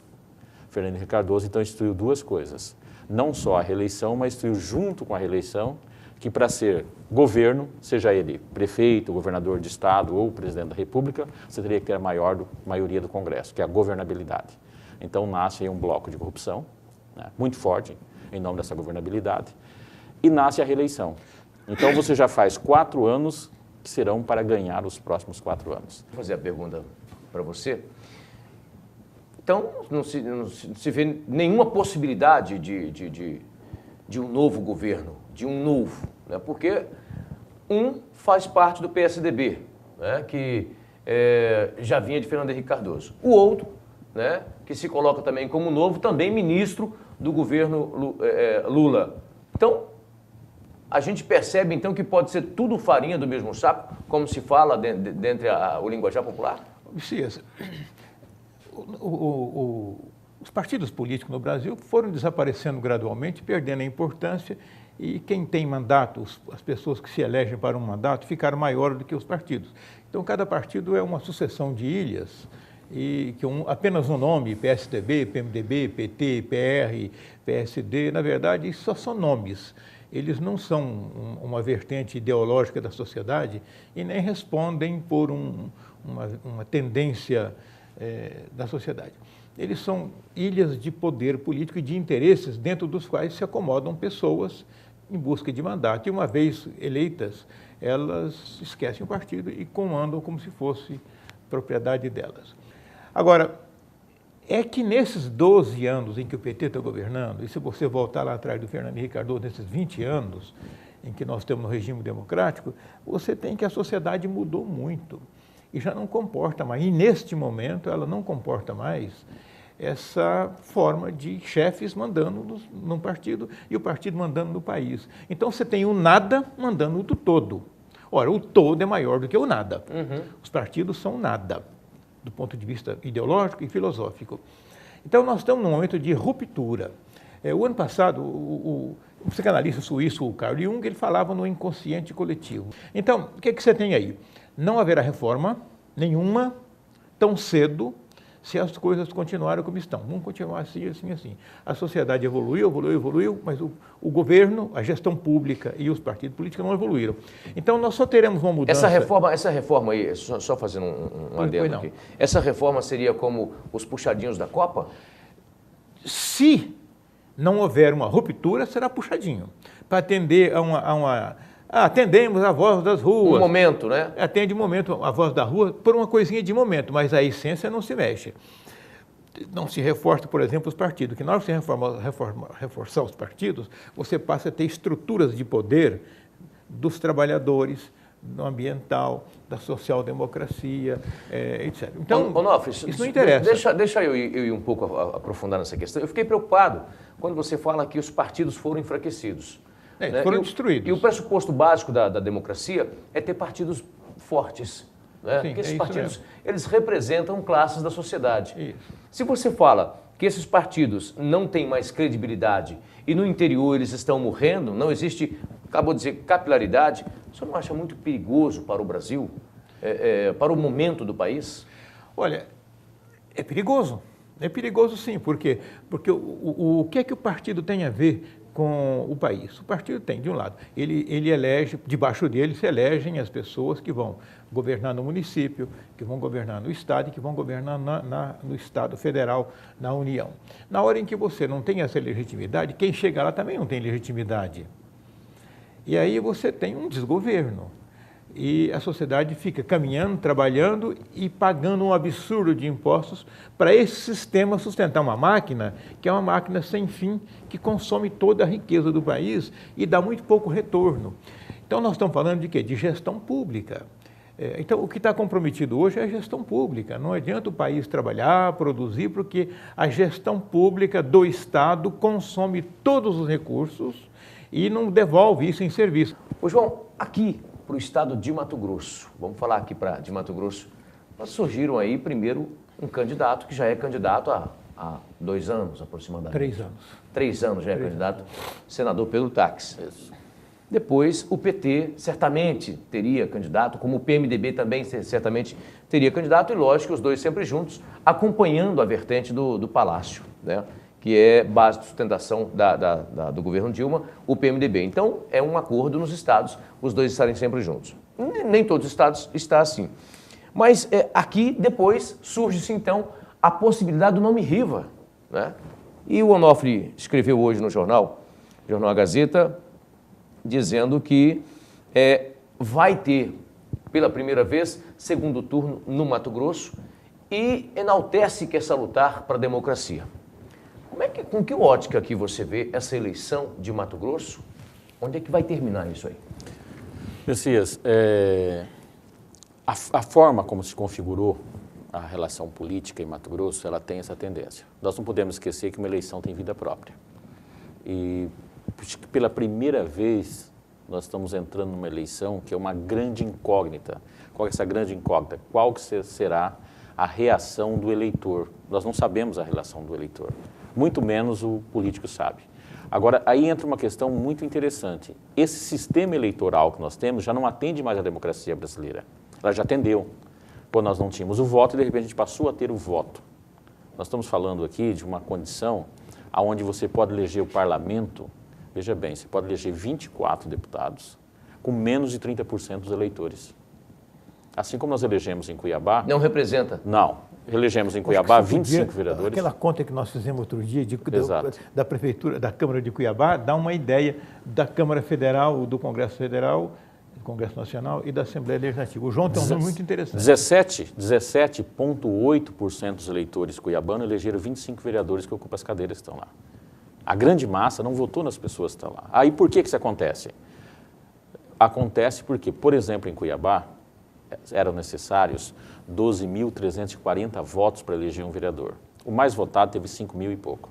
[SPEAKER 4] Fernando Henrique Cardoso, então, instituiu duas coisas. Não só a reeleição, mas instituiu junto com a reeleição que para ser governo, seja ele prefeito, governador de estado ou presidente da República, você teria que ter a maioria do Congresso, que é a governabilidade. Então nasce aí um bloco de corrupção, né, muito forte em nome dessa governabilidade, e nasce a reeleição. Então você já faz 4 anos que serão para ganhar os próximos 4 anos.
[SPEAKER 1] Vou fazer a pergunta para você. Então, não se vê nenhuma possibilidade de um novo governo, de um novo, né? Porque um faz parte do PSDB, né? Que já vinha de Fernando Henrique Cardoso. O outro, né? Que se coloca também como novo, também ministro do governo Lula. Então, a gente percebe então que pode ser tudo farinha do mesmo saco, como se fala dentro o linguajar popular?
[SPEAKER 5] Messias, os partidos políticos no Brasil foram desaparecendo gradualmente, perdendo a importância, e quem tem mandatos, as pessoas que se elegem para um mandato, ficaram maiores do que os partidos. Então, cada partido é uma sucessão de ilhas, e que apenas um nome, PSDB, PMDB, PT, PR, PSD, na verdade, isso só são nomes. Eles não são uma vertente ideológica da sociedade e nem respondem por uma tendência da sociedade. Eles são ilhas de poder político e de interesses dentro dos quais se acomodam pessoas em busca de mandato. E uma vez eleitas, elas esquecem o partido e comandam como se fosse propriedade delas. Agora, é que nesses 12 anos em que o PT está governando, e se você voltar lá atrás do Fernando Henrique Cardoso, nesses 20 anos em que nós temos no regime democrático, você tem que a sociedade mudou muito e já não comporta mais, e neste momento ela não comporta mais essa forma de chefes mandando num partido e o partido mandando no país. Então você tem o nada mandando do todo. Ora, o todo é maior do que o nada. Os partidos são nada, do ponto de vista ideológico e filosófico. Então, nós estamos num momento de ruptura. O ano passado, o psicanalista suíço, o Carl Jung, ele falava no inconsciente coletivo. Então, o que você tem aí? Não haverá reforma nenhuma tão cedo se as coisas continuarem como estão. Vão continuar assim, assim, assim. A sociedade evoluiu, mas o governo, a gestão pública e os partidos políticos não evoluíram. Então, nós só teremos uma mudança...
[SPEAKER 1] Essa reforma aí, só fazendo um adendo aqui, essa reforma seria como os puxadinhos da Copa?
[SPEAKER 5] Se não houver uma ruptura, será puxadinho. Para atender atendemos a voz das ruas.
[SPEAKER 1] Um momento, né?
[SPEAKER 5] Atende um momento a voz da rua por uma coisinha de momento, mas a essência não se mexe. Não se reforça, por exemplo, os partidos, que na hora que você reforçar os partidos, você passa a ter estruturas de poder dos trabalhadores, do ambiental, da social-democracia, etc. Então,
[SPEAKER 1] Onofre,
[SPEAKER 5] isso não interessa.
[SPEAKER 1] Deixa eu ir um pouco aprofundar nessa questão. Eu fiquei preocupado quando você fala que os partidos foram enfraquecidos. Né?
[SPEAKER 5] Foram destruídos.
[SPEAKER 1] E o pressuposto básico da democracia é ter partidos fortes. Né? Porque esses partidos, eles representam classes da sociedade.
[SPEAKER 5] Isso.
[SPEAKER 1] Se você fala que esses partidos não têm mais credibilidade e no interior eles estão morrendo, não existe, acabou de dizer, capilaridade, você não acha muito perigoso para o Brasil, para o momento do país?
[SPEAKER 5] Olha, é perigoso. É perigoso sim, por quê? Porque o que é que o partido tem a ver com o país? O partido tem, de um lado, ele elege, debaixo dele se elegem as pessoas que vão governar no município, que vão governar no estado e que vão governar no estado federal, na União. Na hora em que você não tem essa legitimidade, quem chega lá também não tem legitimidade. E aí você tem um desgoverno. E a sociedade fica caminhando, trabalhando e pagando um absurdo de impostos para esse sistema sustentar uma máquina, que é uma máquina sem fim, que consome toda a riqueza do país e dá muito pouco retorno. Então nós estamos falando de quê? De gestão pública. Então o que está comprometido hoje é a gestão pública. Não adianta o país trabalhar, produzir, porque a gestão pública do Estado consome todos os recursos e não devolve isso em serviço.
[SPEAKER 1] Ô João, aqui para o estado de Mato Grosso, vamos falar aqui de Mato Grosso, nós surgiram aí primeiro um candidato que já é candidato há 2 anos aproximadamente.
[SPEAKER 5] 3 anos.
[SPEAKER 1] 3 anos já é candidato, senador Pedro Taques. Depois o PT certamente teria candidato, como o PMDB também certamente teria candidato, e lógico, os dois sempre juntos, acompanhando a vertente do Palácio, né? Que é base de sustentação do governo Dilma, o PMDB. Então, é um acordo nos estados, os dois estarem sempre juntos. Nem todos os estados está assim. Mas aqui, depois, surge-se, então, a possibilidade do nome Riva, né? E o Onofre escreveu hoje no jornal A Gazeta, dizendo que vai ter, pela primeira vez, segundo turno no Mato Grosso e enaltece que é salutar para a democracia. Com que ótica que você vê essa eleição de Mato Grosso? Onde é que vai terminar isso aí?
[SPEAKER 4] Messias, a forma como se configurou a relação política em Mato Grosso, ela tem essa tendência. Nós não podemos esquecer que uma eleição tem vida própria. E pela primeira vez nós estamos entrando numa eleição que é uma grande incógnita. Qual é essa grande incógnita? Qual que será a reação do eleitor? Nós não sabemos a relação do eleitor. Muito menos o político sabe. Agora, aí entra uma questão muito interessante. Esse sistema eleitoral que nós temos já não atende mais à democracia brasileira. Ela já atendeu. Quando nós não tínhamos o voto e, de repente, a gente passou a ter o voto. Nós estamos falando aqui de uma condição onde você pode eleger o parlamento, veja bem, você pode eleger 24 deputados com menos de 30% dos eleitores. Assim como nós elegemos em Cuiabá...
[SPEAKER 1] Não representa?
[SPEAKER 4] Não. Elegemos em Cuiabá 25 vereadores.
[SPEAKER 5] Aquela conta que nós fizemos outro dia da Prefeitura, da Câmara de Cuiabá, dá uma ideia da Câmara Federal, do Congresso Federal, do Congresso Nacional e da Assembleia Legislativa. O João tem um número muito interessante.
[SPEAKER 4] 17,8% dos eleitores cuiabanos elegeram 25 vereadores que ocupam as cadeiras que estão lá. A grande massa não votou nas pessoas que estão lá. Aí por que isso acontece? Acontece porque, por exemplo, em Cuiabá, eram necessários 12.340 votos para eleger um vereador. O mais votado teve 5.000 e pouco.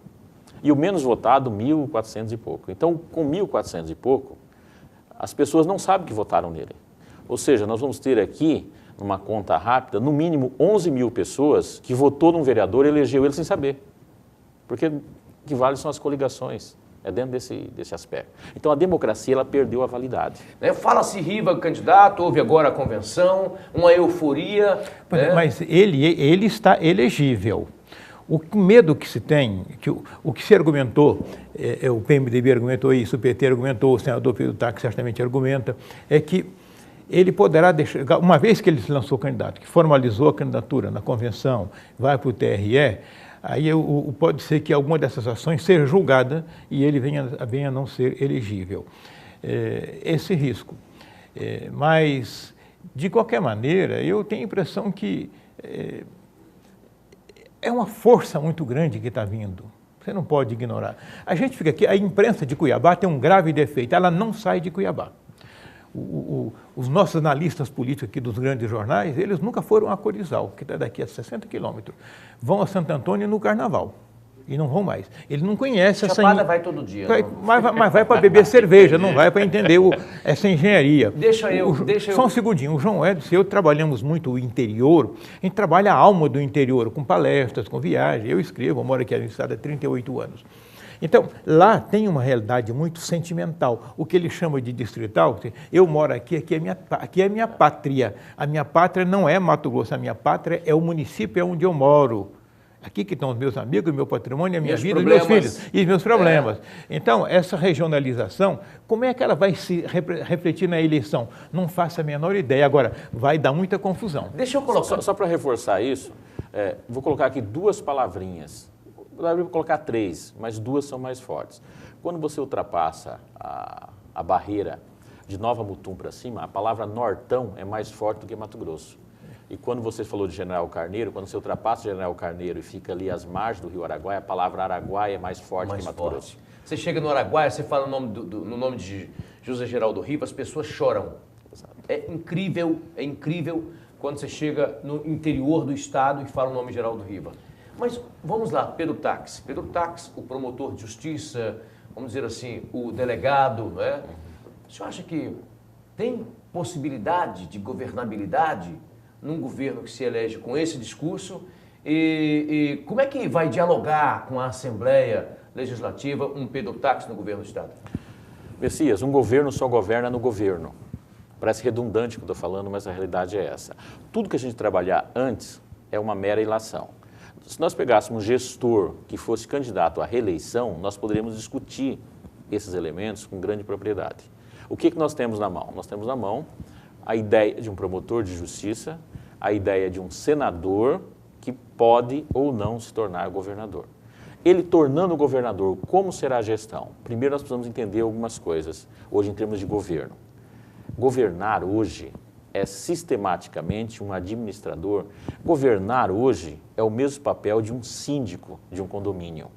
[SPEAKER 4] E o menos votado, 1.400 e pouco. Então, com 1.400 e pouco, as pessoas não sabem que votaram nele. Ou seja, nós vamos ter aqui, numa conta rápida, no mínimo 11.000 pessoas que votou num vereador e elegeu ele sem saber. Porque o que vale são as coligações. É dentro desse aspecto. Então, a democracia, ela perdeu a validade.
[SPEAKER 1] Fala-se Riva candidato, houve agora a convenção, uma euforia.
[SPEAKER 5] Mas ele está elegível. O medo que se tem, o que se argumentou, o PMDB argumentou isso, o PT argumentou, o senador Pedro Taques certamente argumenta, é que ele poderá deixar, uma vez que ele se lançou candidato, que formalizou a candidatura na convenção, vai para o TRE, aí pode ser que alguma dessas ações seja julgada e ele venha a não ser elegível. Esse risco. Mas, de qualquer maneira, eu tenho a impressão que é uma força muito grande que está vindo. Você não pode ignorar. A gente fica aqui, a imprensa de Cuiabá tem um grave defeito, ela não sai de Cuiabá. os nossos analistas políticos aqui dos grandes jornais, eles nunca foram a Corizal, que está daqui a 60 quilômetros. Vão a Santo Antônio no Carnaval. E não vão mais. Ele não conhece essa...
[SPEAKER 1] Chapada vai todo dia.
[SPEAKER 5] Mas vai para beber cerveja, não vai para entender essa engenharia.
[SPEAKER 1] Deixa eu...
[SPEAKER 5] Só um segundinho. O João Edson e eu trabalhamos muito o interior. A gente trabalha a alma do interior, com palestras, com viagens. Eu escrevo, eu moro aqui no estado há 38 anos. Então, lá tem uma realidade muito sentimental. O que ele chama de distrital, eu moro aqui, aqui é minha pátria. A minha pátria não é Mato Grosso, a minha pátria é o município onde eu moro. Aqui que estão os meus amigos, o meu patrimônio, a minha vida, os meus filhos e os meus problemas. Então, essa regionalização, como é que ela vai se refletir na eleição? Não faço a menor ideia. Agora, vai dar muita confusão.
[SPEAKER 4] Deixa eu colocar... Só para reforçar isso, vou colocar aqui duas palavrinhas. Vou colocar três, mas duas são mais fortes. Quando você ultrapassa a barreira de Nova Mutum para cima, a palavra Nortão é mais forte do que Mato Grosso. E quando você falou de General Carneiro, quando você ultrapassa o General Carneiro e fica ali às margens do rio Araguaia, a palavra Araguaia é mais forte que Mato Grosso.
[SPEAKER 1] Você chega no Araguaia, você fala no nome de José Geraldo Riva, as pessoas choram. Exato. É incrível quando você chega no interior do estado e fala o nome de Geraldo Riva. Mas vamos lá, Pedro Taques. Pedro Taques, o promotor de justiça, vamos dizer assim, o delegado, não é? O senhor acha que tem possibilidade de governabilidade num governo que se elege com esse discurso? E como é que vai dialogar com a Assembleia Legislativa um Pedro Taques no governo do Estado?
[SPEAKER 4] Messias, um governo só governa no governo. Parece redundante o que eu estou falando, mas a realidade é essa. Tudo que a gente trabalhar antes é uma mera ilação. Se nós pegássemos um gestor que fosse candidato à reeleição, nós poderíamos discutir esses elementos com grande propriedade. O que nós temos na mão? Nós temos na mão a ideia de um promotor de justiça, a ideia de um senador que pode ou não se tornar governador. Ele tornando governador, como será a gestão? Primeiro nós precisamos entender algumas coisas, hoje em termos de governo. Governar hoje é sistematicamente um administrador. Governar hoje é o mesmo papel de um síndico de um condomínio.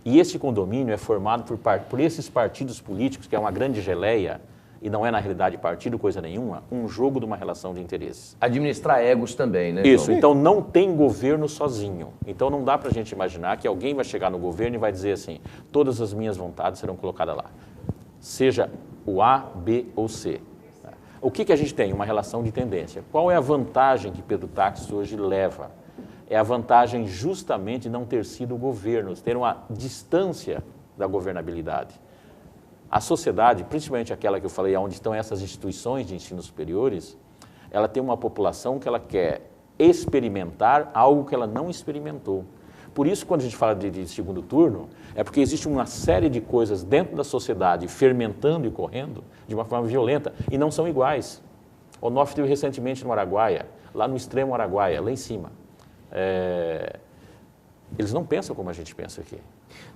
[SPEAKER 4] E esse condomínio é formado por esses partidos políticos, que é uma grande geleia, e não é na realidade partido, coisa nenhuma, um jogo de uma relação de interesses.
[SPEAKER 1] Administrar egos também, né?
[SPEAKER 4] Isso, então não tem governo sozinho. Então não dá para a gente imaginar que alguém vai chegar no governo e vai dizer assim, todas as minhas vontades serão colocadas lá. Seja o A, B ou C. O que a gente tem? Uma relação de tendência. Qual é a vantagem que Pedro Taques hoje leva? É a vantagem justamente de não ter sido o governo, ter uma distância da governabilidade. A sociedade, principalmente aquela que eu falei, onde estão essas instituições de ensino superiores, ela tem uma população que ela quer experimentar algo que ela não experimentou. Por isso, quando a gente fala de segundo turno, é porque existe uma série de coisas dentro da sociedade fermentando e correndo de uma forma violenta e não são iguais. O Onofre esteve recentemente no Araguaia, lá no extremo Araguaia, lá em cima. Eles não pensam como a gente pensa aqui.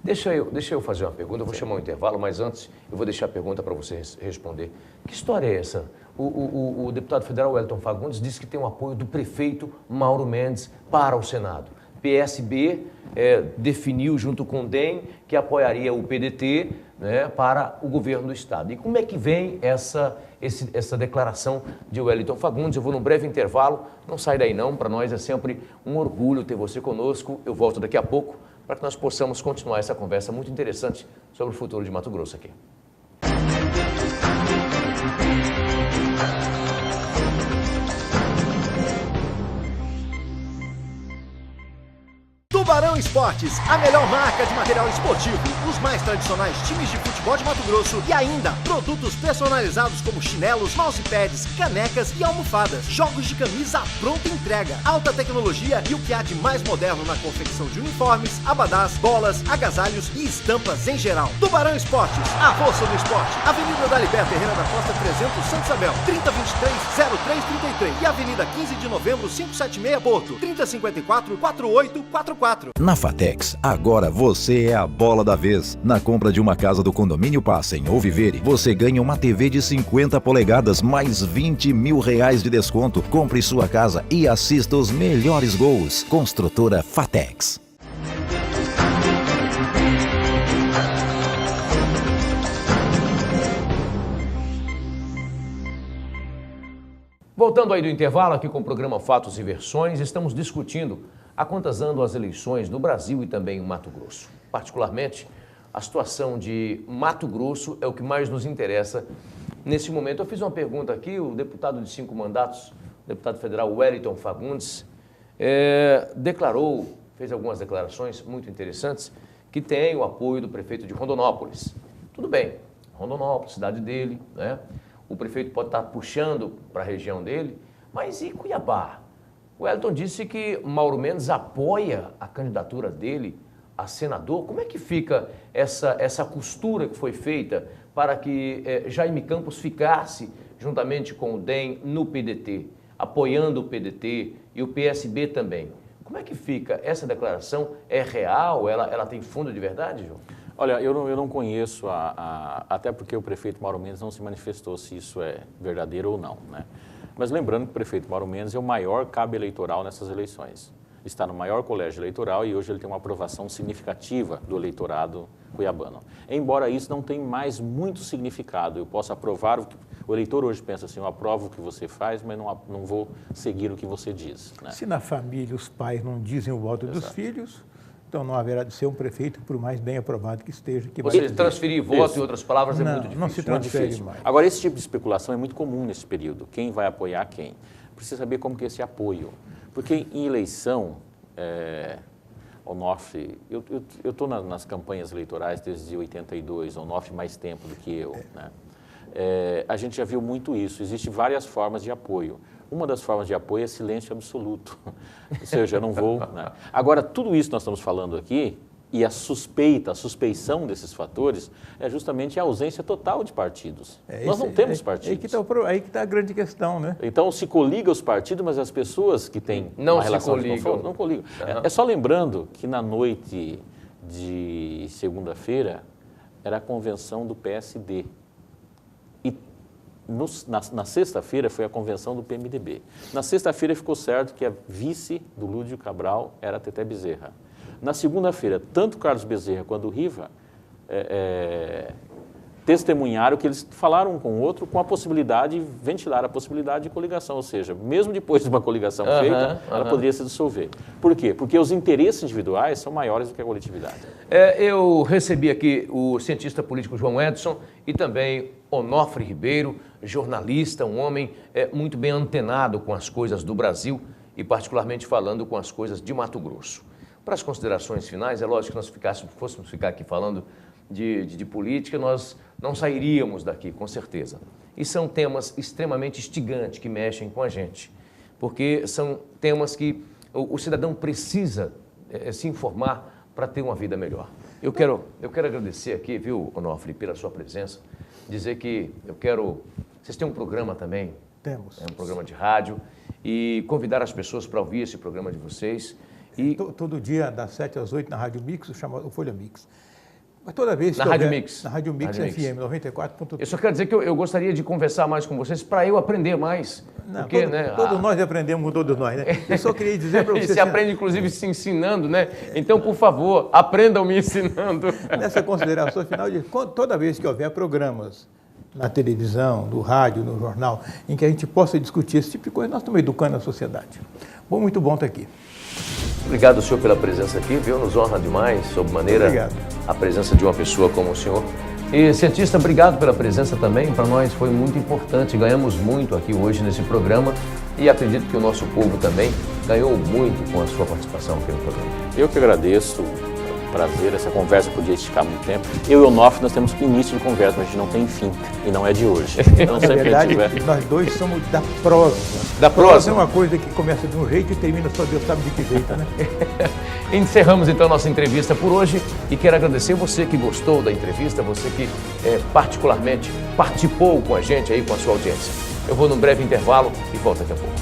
[SPEAKER 1] Deixa eu fazer uma pergunta, eu vou chamar um intervalo, mas antes eu vou deixar a pergunta para você responder. Que história é essa? O deputado federal Wellington Fagundes disse que tem o apoio do prefeito Mauro Mendes para o Senado. PSB definiu junto com o DEM que apoiaria o PDT, né, para o governo do Estado. E como é que vem essa declaração de Wellington Fagundes? Eu vou num breve intervalo, não sai daí não, para nós é sempre um orgulho ter você conosco. Eu volto daqui a pouco para que nós possamos continuar essa conversa muito interessante sobre o futuro de Mato Grosso aqui.
[SPEAKER 3] Tubarão Esportes, a melhor marca de material esportivo, os mais tradicionais times de futebol de Mato Grosso e ainda produtos personalizados como chinelos, mousepads, canecas e almofadas, jogos de camisa à pronta entrega, alta tecnologia e o que há de mais moderno na confecção de uniformes, abadás, bolas, agasalhos e estampas em geral. Tubarão Esportes, a força do esporte. Avenida Dalibert Ferreira da Costa 300, Santa Isabel, 3023-0333 e Avenida 15 de Novembro, 576 Porto, 3054-4844.
[SPEAKER 2] Na Fatex, agora você é a bola da vez. Na compra de uma casa do condomínio Passem ou Vivere, você ganha uma TV de 50 polegadas mais R$20 mil de desconto. Compre sua casa e assista os melhores gols. Construtora Fatex.
[SPEAKER 1] Voltando aí do intervalo, aqui com o programa Fatos e Versões, estamos discutindo a quantas andam as eleições no Brasil e também em Mato Grosso. Particularmente, a situação de Mato Grosso é o que mais nos interessa nesse momento. Eu fiz uma pergunta aqui, o deputado de 5 mandatos, o deputado federal Wellington Fagundes, fez algumas declarações muito interessantes, que tem o apoio do prefeito de Rondonópolis. Tudo bem, Rondonópolis, cidade dele, né? O prefeito pode estar puxando para a região dele, mas e Cuiabá? O Wellington disse que Mauro Mendes apoia a candidatura dele a senador. Como é que fica essa costura que foi feita para que Jaime Campos ficasse juntamente com o DEM no PDT, apoiando o PDT e o PSB também? Como é que fica? Essa declaração é real? Ela tem fundo de verdade, João?
[SPEAKER 4] Olha, eu não conheço, até porque o prefeito Mauro Mendes não se manifestou se isso é verdadeiro ou não, né? Mas lembrando que o prefeito Mauro Mendes é o maior cabo eleitoral nessas eleições. Está no maior colégio eleitoral e hoje ele tem uma aprovação significativa do eleitorado cuiabano. Embora isso não tenha mais muito significado, eu posso aprovar o que o eleitor hoje pensa assim, eu aprovo o que você faz, mas não vou seguir o que você diz, né?
[SPEAKER 5] Se na família os pais não dizem o voto dos filhos, então não haverá de ser um prefeito, por mais bem aprovado que esteja. Que
[SPEAKER 1] Você transferir voto, em outras palavras, é muito difícil.
[SPEAKER 5] Não se transfere mais.
[SPEAKER 4] Agora, esse tipo de especulação é muito comum nesse período. Quem vai apoiar quem? Precisa saber como que é esse apoio. Porque em eleição, Onofre, eu estou nas campanhas eleitorais desde 82, Onofre mais tempo do que eu, né? A gente já viu muito isso. Existem várias formas de apoio. Uma das formas de apoio é silêncio absoluto. Ou seja, eu não vou... Né? Agora, tudo isso que nós estamos falando aqui, e a suspeição desses fatores, é justamente a ausência total de partidos. Nós não temos partidos.
[SPEAKER 5] Aí que está a grande questão, né?
[SPEAKER 4] Então, se coliga os partidos, mas as pessoas que têm
[SPEAKER 1] não
[SPEAKER 4] uma relação
[SPEAKER 1] se coligam.
[SPEAKER 4] Não coligam. É só lembrando que na noite de segunda-feira era a convenção do PSD. E na sexta-feira foi a convenção do PMDB. Na sexta-feira ficou certo que a vice do Lúdio Cabral era a Teté Bezerra. Na segunda-feira, tanto o Carlos Bezerra quanto o Riva testemunharam que eles falaram um com o outro com a possibilidade, ventilar a possibilidade de coligação. Ou seja, mesmo depois de uma coligação feita, ela poderia se dissolver. Por quê? Porque os interesses individuais são maiores do que a coletividade.
[SPEAKER 1] Eu recebi aqui o cientista político João Edson e também Onofre Ribeiro, jornalista, um homem muito bem antenado com as coisas do Brasil e particularmente falando com as coisas de Mato Grosso. Para as considerações finais, é lógico que nós fôssemos ficar aqui falando de política, nós não sairíamos daqui, com certeza. E são temas extremamente instigantes que mexem com a gente, porque são temas que o cidadão precisa se informar para ter uma vida melhor. Eu quero agradecer aqui, viu, Onofre, pela sua presença, dizer que vocês têm um programa também.
[SPEAKER 5] Temos.
[SPEAKER 1] É um programa de rádio e convidar as pessoas para ouvir esse programa de vocês. E
[SPEAKER 5] todo dia, das 7 às 8, na Rádio Mix, o Folha Mix. Mas toda vez
[SPEAKER 1] na Rádio Mix.
[SPEAKER 5] Na Rádio Mix FM, 94.3.
[SPEAKER 1] Eu só quero dizer que eu gostaria de conversar mais com vocês para eu aprender mais. Porque,
[SPEAKER 5] todos nós aprendemos, todos nós, né? Eu só queria dizer para vocês...
[SPEAKER 1] Você aprende, inclusive, se ensinando, né? Então, por favor, aprendam me ensinando.
[SPEAKER 5] Nessa consideração final, toda vez que houver programas na televisão, no rádio, no jornal, em que a gente possa discutir esse tipo de coisa, nós estamos educando a sociedade. Muito bom estar aqui.
[SPEAKER 1] Obrigado, senhor, pela presença aqui, viu? Nos honra demais, sob maneira, a presença de uma pessoa como o senhor. E, cientista, obrigado pela presença também. Para nós foi muito importante, ganhamos muito aqui hoje nesse programa e acredito que o nosso povo também ganhou muito com a sua participação aqui no programa.
[SPEAKER 4] Eu que agradeço. Prazer, essa conversa podia esticar muito tempo. Eu e o Onofre, nós temos início de conversa, mas a gente não tem fim, e não é de hoje. Então,
[SPEAKER 5] na verdade, nós dois somos da prosa.
[SPEAKER 1] Da prosa?
[SPEAKER 5] É uma coisa que começa de um jeito e termina só Deus sabe de que jeito, né?
[SPEAKER 1] Encerramos então nossa entrevista por hoje e quero agradecer você que gostou da entrevista, você que particularmente participou com a gente aí, com a sua audiência. Eu vou num breve intervalo e volto daqui a pouco.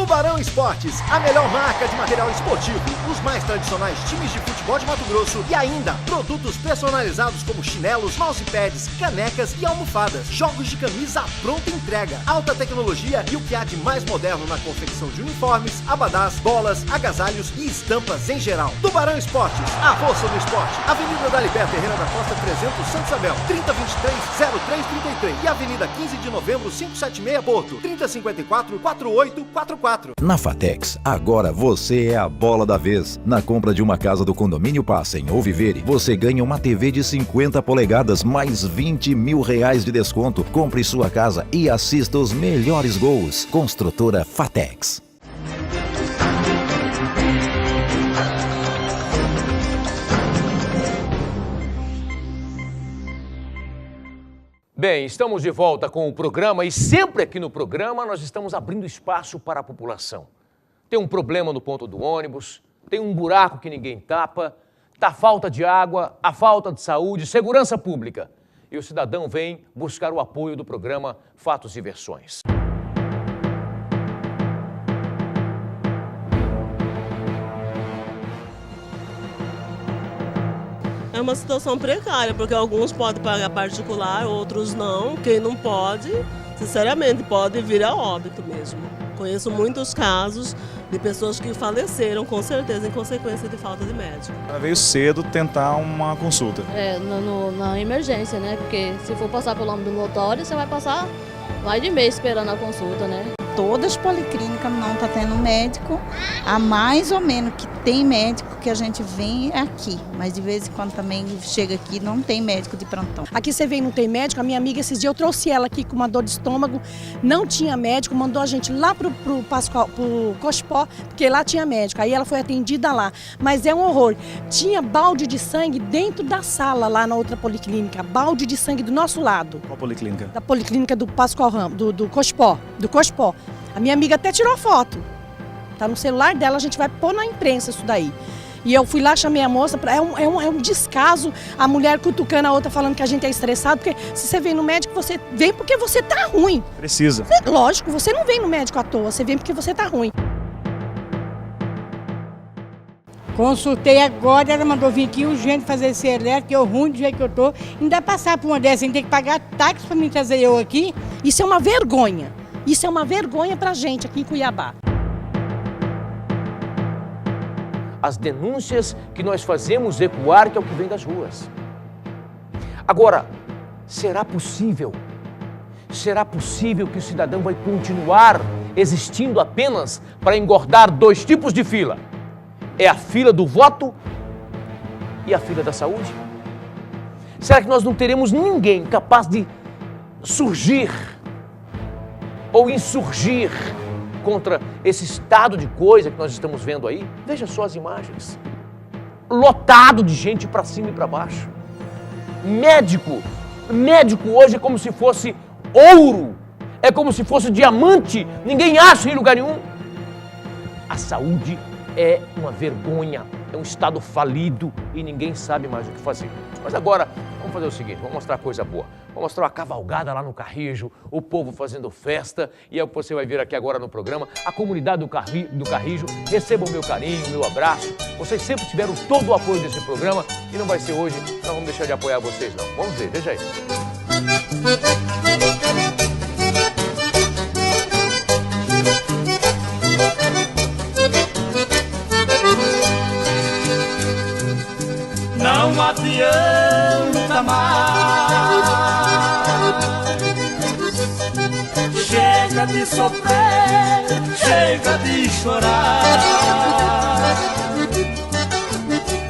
[SPEAKER 3] Tubarão Esportes, a melhor marca de material esportivo, os mais tradicionais times de futebol de Mato Grosso e ainda produtos personalizados como chinelos, mousepads, canecas e almofadas, jogos de camisa à pronta entrega, alta tecnologia e o que há de mais moderno na confecção de uniformes, abadás, bolas, agasalhos e estampas em geral. Tubarão Esportes, a força do esporte. Avenida Dalibé Ferreira da Costa 300, Santa Isabel, 3023-0333 e Avenida 15 de Novembro 576 Porto, 3054-4844.
[SPEAKER 2] Na Fatex, agora você é a bola da vez. Na compra de uma casa do Condomínio Passem ou Vivere, você ganha uma TV de 50 polegadas mais 20 mil reais de desconto. Compre sua casa e assista os melhores gols. Construtora Fatex.
[SPEAKER 1] Bem, estamos de volta com o programa e sempre aqui no programa nós estamos abrindo espaço para a população. Tem um problema no ponto do ônibus, tem um buraco que ninguém tapa, tá falta de água, a falta de saúde, segurança pública. E o cidadão vem buscar o apoio do programa Fatos e Versões.
[SPEAKER 15] É uma situação precária, porque alguns podem pagar particular, outros não. Quem não pode, sinceramente, pode vir a óbito mesmo. Conheço muitos casos de pessoas que faleceram, com certeza, em consequência de falta de médico.
[SPEAKER 6] Ela veio cedo tentar uma consulta.
[SPEAKER 16] Na emergência, né? Porque se for passar pelo ambulatório, você vai passar mais de mês esperando a consulta, né?
[SPEAKER 10] Todas as policlínicas não estão tendo médico, há mais ou menos que tem médico que a gente vem aqui, mas de vez em quando também chega aqui não tem médico de plantão.
[SPEAKER 17] Aqui você vem e não tem médico, a minha amiga esses dias eu trouxe ela aqui com uma dor de estômago, não tinha médico, mandou a gente lá pro Cospó, porque lá tinha médico, aí ela foi atendida lá, mas é um horror, tinha balde de sangue dentro da sala lá na outra policlínica, balde de sangue do nosso lado.
[SPEAKER 6] Qual policlínica?
[SPEAKER 17] Da policlínica do Pascoal Ramos, do Cospó. A minha amiga até tirou foto. Tá no celular dela, a gente vai pôr na imprensa isso daí. E eu fui lá, chamei a moça, é um descaso, a mulher cutucando a outra falando que a gente é estressado, porque se você vem no médico, você vem porque você tá ruim.
[SPEAKER 6] Precisa.
[SPEAKER 17] Lógico, você não vem no médico à toa, você vem porque você tá ruim.
[SPEAKER 18] Consultei agora, ela mandou vir aqui urgente fazer esse elétrico, eu ruim do jeito que eu tô. Ainda passar por uma dessas, tem que pagar táxi para mim trazer eu aqui.
[SPEAKER 17] Isso é uma vergonha. Isso é uma vergonha pra gente aqui em Cuiabá.
[SPEAKER 1] As denúncias que nós fazemos ecoar, que é o que vem das ruas. Agora, será possível? Será possível que o cidadão vai continuar existindo apenas para engordar dois tipos de fila? É a fila do voto e a fila da saúde? Será que nós não teremos ninguém capaz de surgir ou insurgir contra esse estado de coisa que nós estamos vendo aí? Veja só as imagens. Lotado de gente para cima e para baixo. Médico hoje é como se fosse ouro, é como se fosse diamante, ninguém acha em lugar nenhum. A saúde é uma vergonha, é um estado falido e ninguém sabe mais o que fazer. Mas agora, vamos fazer o seguinte, vamos mostrar coisa boa. Vamos mostrar uma cavalgada lá no Carrijo, o povo fazendo festa, e é o que você vai ver aqui agora no programa. A comunidade do Carrijo, recebam o meu carinho, o meu abraço. Vocês sempre tiveram todo o apoio desse programa e não vai ser hoje, nós vamos deixar de apoiar vocês não. Vamos ver, veja aí.
[SPEAKER 19] Não adianta mais, chega de sofrer, chega de chorar.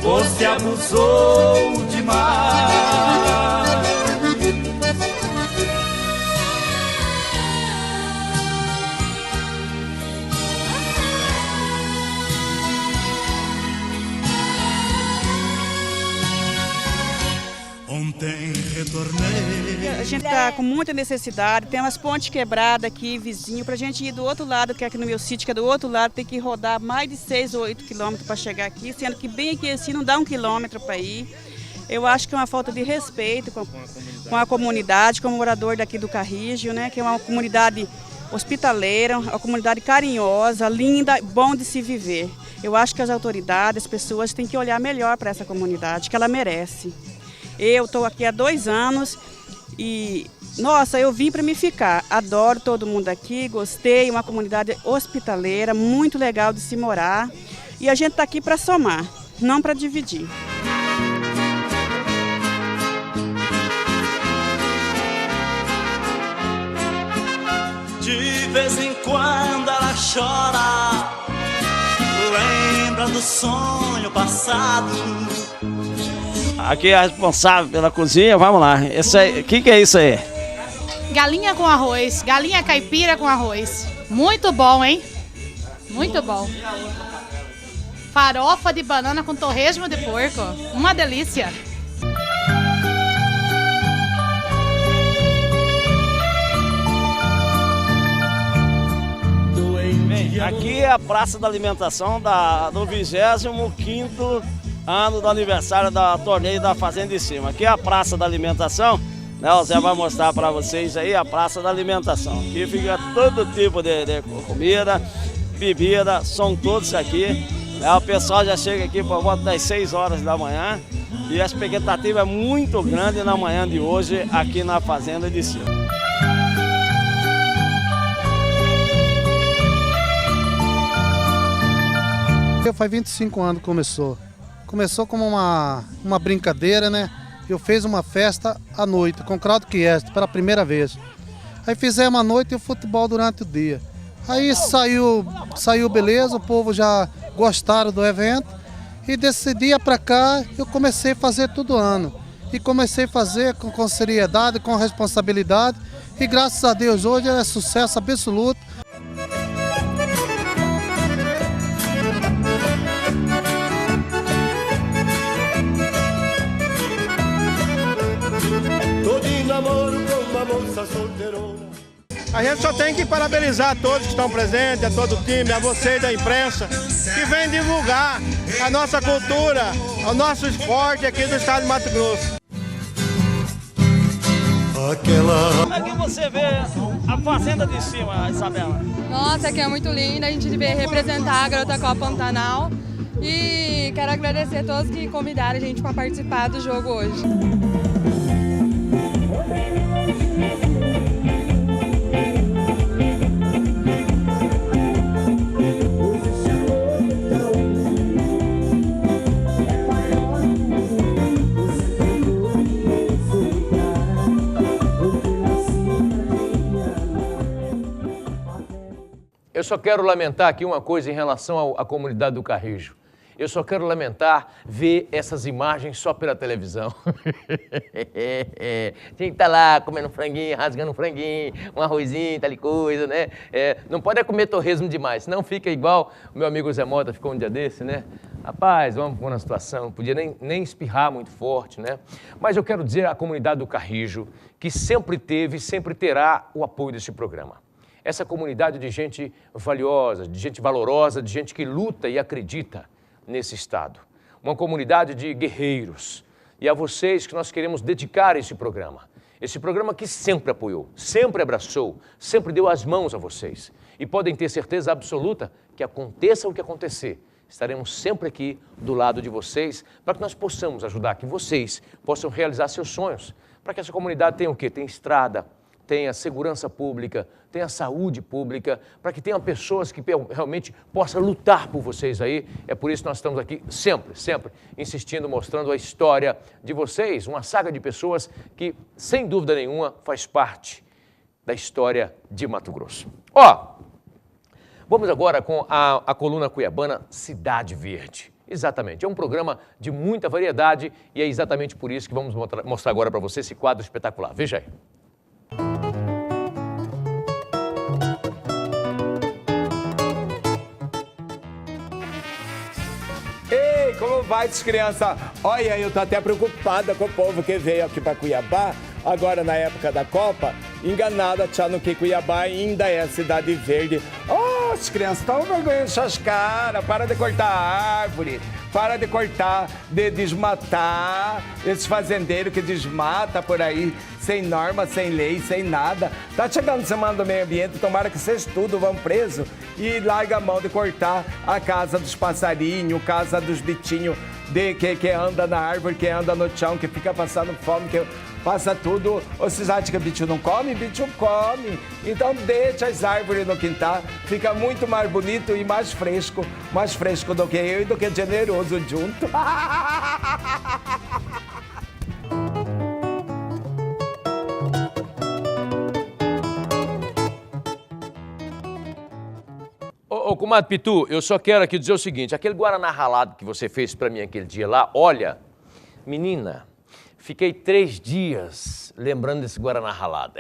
[SPEAKER 19] Você abusou demais. Ontem retornei.
[SPEAKER 20] A gente está com muita necessidade, tem umas pontes quebradas aqui, vizinho, para a gente ir do outro lado, que é aqui no meu sítio, que é do outro lado, tem que rodar mais de 6 ou 8 quilômetros para chegar aqui, sendo que bem aqui assim não dá 1 quilômetro para ir. Eu acho que é uma falta de respeito com a comunidade, com o morador daqui do Carrijo, né, que é uma comunidade hospitaleira, uma comunidade carinhosa, linda, bom de se viver. Eu acho que as autoridades, as pessoas têm que olhar melhor para essa comunidade, que ela merece. Eu estou aqui há 2 anos e, nossa, eu vim para me ficar. Adoro todo mundo aqui, gostei, uma comunidade hospitaleira, muito legal de se morar. E a gente está aqui para somar, não para dividir.
[SPEAKER 19] De vez em quando ela chora, lembra do sonho passado.
[SPEAKER 21] Aqui é a responsável pela cozinha, vamos lá. O que é isso aí?
[SPEAKER 22] Galinha com arroz, galinha caipira com arroz. Muito bom, hein? Muito bom. Farofa de banana com torresmo de porco. Uma delícia.
[SPEAKER 21] Aqui é a Praça da Alimentação do 25º ano do aniversário da torneio da Fazenda de Cima. Aqui é a Praça da Alimentação, né? O Zé vai mostrar para vocês aí a Praça da Alimentação. Aqui fica todo tipo de comida, bebida, são todos aqui. Né? O pessoal já chega aqui por volta das 6 horas da manhã e a expectativa é muito grande na manhã de hoje aqui na Fazenda de Cima.
[SPEAKER 23] Faz 25 anos que começou. Começou como uma brincadeira, né? Eu fiz uma festa à noite com crowdcast pela primeira vez. Aí fizemos à noite e o futebol durante o dia. Aí saiu beleza, o povo já gostaram do evento. E desse dia para cá eu comecei a fazer todo ano. E comecei a fazer com seriedade, com responsabilidade. E graças a Deus hoje é sucesso absoluto.
[SPEAKER 24] A gente só tem que parabenizar a todos que estão presentes, a todo o time, a vocês da imprensa, que vem divulgar a nossa cultura, o nosso esporte aqui do estado de Mato Grosso.
[SPEAKER 21] Como é que você vê a Fazenda de Cima, Isabela?
[SPEAKER 25] Nossa, aqui é muito linda, a gente vê representar a Garota Copa Pantanal. E quero agradecer a todos que convidaram a gente para participar do jogo hoje.
[SPEAKER 1] Eu só quero lamentar aqui uma coisa em relação à comunidade do Carrijo. Eu só quero lamentar ver essas imagens só pela televisão. Tem que estar lá comendo franguinho, rasgando um franguinho, um arrozinho, tal coisa, né? Não pode comer torresmo demais, senão fica igual o meu amigo Zé Mota ficou um dia desse, né? Rapaz, vamos pôr na situação, não podia nem espirrar muito forte, né? Mas eu quero dizer à comunidade do Carrijo que sempre teve e sempre terá o apoio desse programa. Essa comunidade de gente valiosa, de gente valorosa, de gente que luta e acredita nesse estado. Uma comunidade de guerreiros. E a vocês que nós queremos dedicar esse programa. Esse programa que sempre apoiou, sempre abraçou, sempre deu as mãos a vocês. E podem ter certeza absoluta que aconteça o que acontecer, estaremos sempre aqui do lado de vocês para que nós possamos ajudar, que vocês possam realizar seus sonhos. Para que essa comunidade tenha o quê? Tenha estrada, tenha segurança pública, tenha saúde pública, para que tenha pessoas que realmente possam lutar por vocês aí. É por isso que nós estamos aqui sempre insistindo, mostrando a história de vocês, uma saga de pessoas que, sem dúvida nenhuma, faz parte da história de Mato Grosso. Vamos agora com a coluna cuiabana Cidade Verde. Exatamente, é um programa de muita variedade e é exatamente por isso que vamos mostrar agora para você esse quadro espetacular. Veja aí.
[SPEAKER 26] Ei, como vai, criança? Olha, eu tô até preocupada com o povo que veio aqui para Cuiabá, agora na época da Copa, enganado achando que Cuiabá ainda é cidade verde. Oh, As crianças estão vergonhando suas caras, para de cortar a árvore, para de cortar, de desmatar, esses fazendeiros que desmata por aí, sem norma, sem lei, sem nada. Tá chegando Semana do Meio Ambiente, tomara que vocês tudo vão preso e larga a mão de cortar a casa dos passarinhos, casa dos bichinhos que anda na árvore, que anda no chão, que fica passando fome, que passa tudo. Ou vocês acham que o bicho não come? O bicho come. Então deixa as árvores no quintal, fica muito mais bonito e mais fresco do que eu e do que generoso junto.
[SPEAKER 1] Ô, comadre Pitu, eu só quero aqui dizer o seguinte, aquele guaraná ralado que você fez pra mim aquele dia lá, olha, menina, fiquei 3 dias lembrando desse guaraná ralado.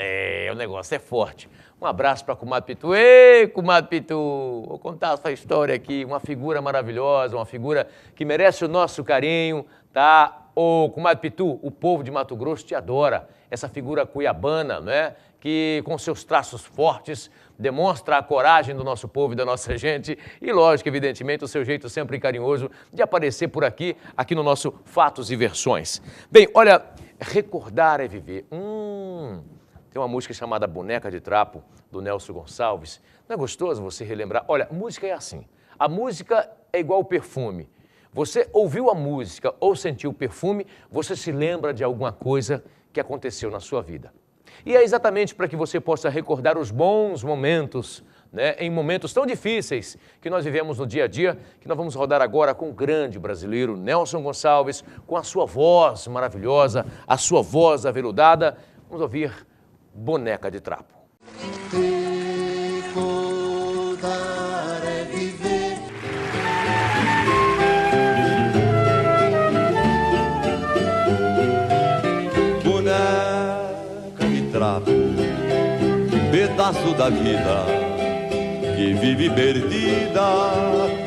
[SPEAKER 1] O negócio é forte. Um abraço pra comadre Pitu. Ei, comadre Pitu, vou contar essa história aqui, uma figura maravilhosa, uma figura que merece o nosso carinho, tá? Ô, comadre Pitu, o povo de Mato Grosso te adora, essa figura cuiabana, né? Que com seus traços fortes demonstra a coragem do nosso povo e da nossa gente e, lógico, evidentemente, o seu jeito sempre carinhoso de aparecer por aqui no nosso Fatos e Versões. Bem, olha, recordar é viver. Tem uma música chamada Boneca de Trapo, do Nelson Gonçalves. Não é gostoso você relembrar? Olha, música é assim. A música é igual perfume. Você ouviu a música ou sentiu o perfume, você se lembra de alguma coisa que aconteceu na sua vida. E é exatamente para que você possa recordar os bons momentos, né, em momentos tão difíceis que nós vivemos no dia a dia, que nós vamos rodar agora com o grande brasileiro Nelson Gonçalves, com a sua voz maravilhosa, a sua voz aveludada. Vamos ouvir Boneca de Trapo.
[SPEAKER 7] Recordar é viver.
[SPEAKER 8] Pedaço da vida que vive perdida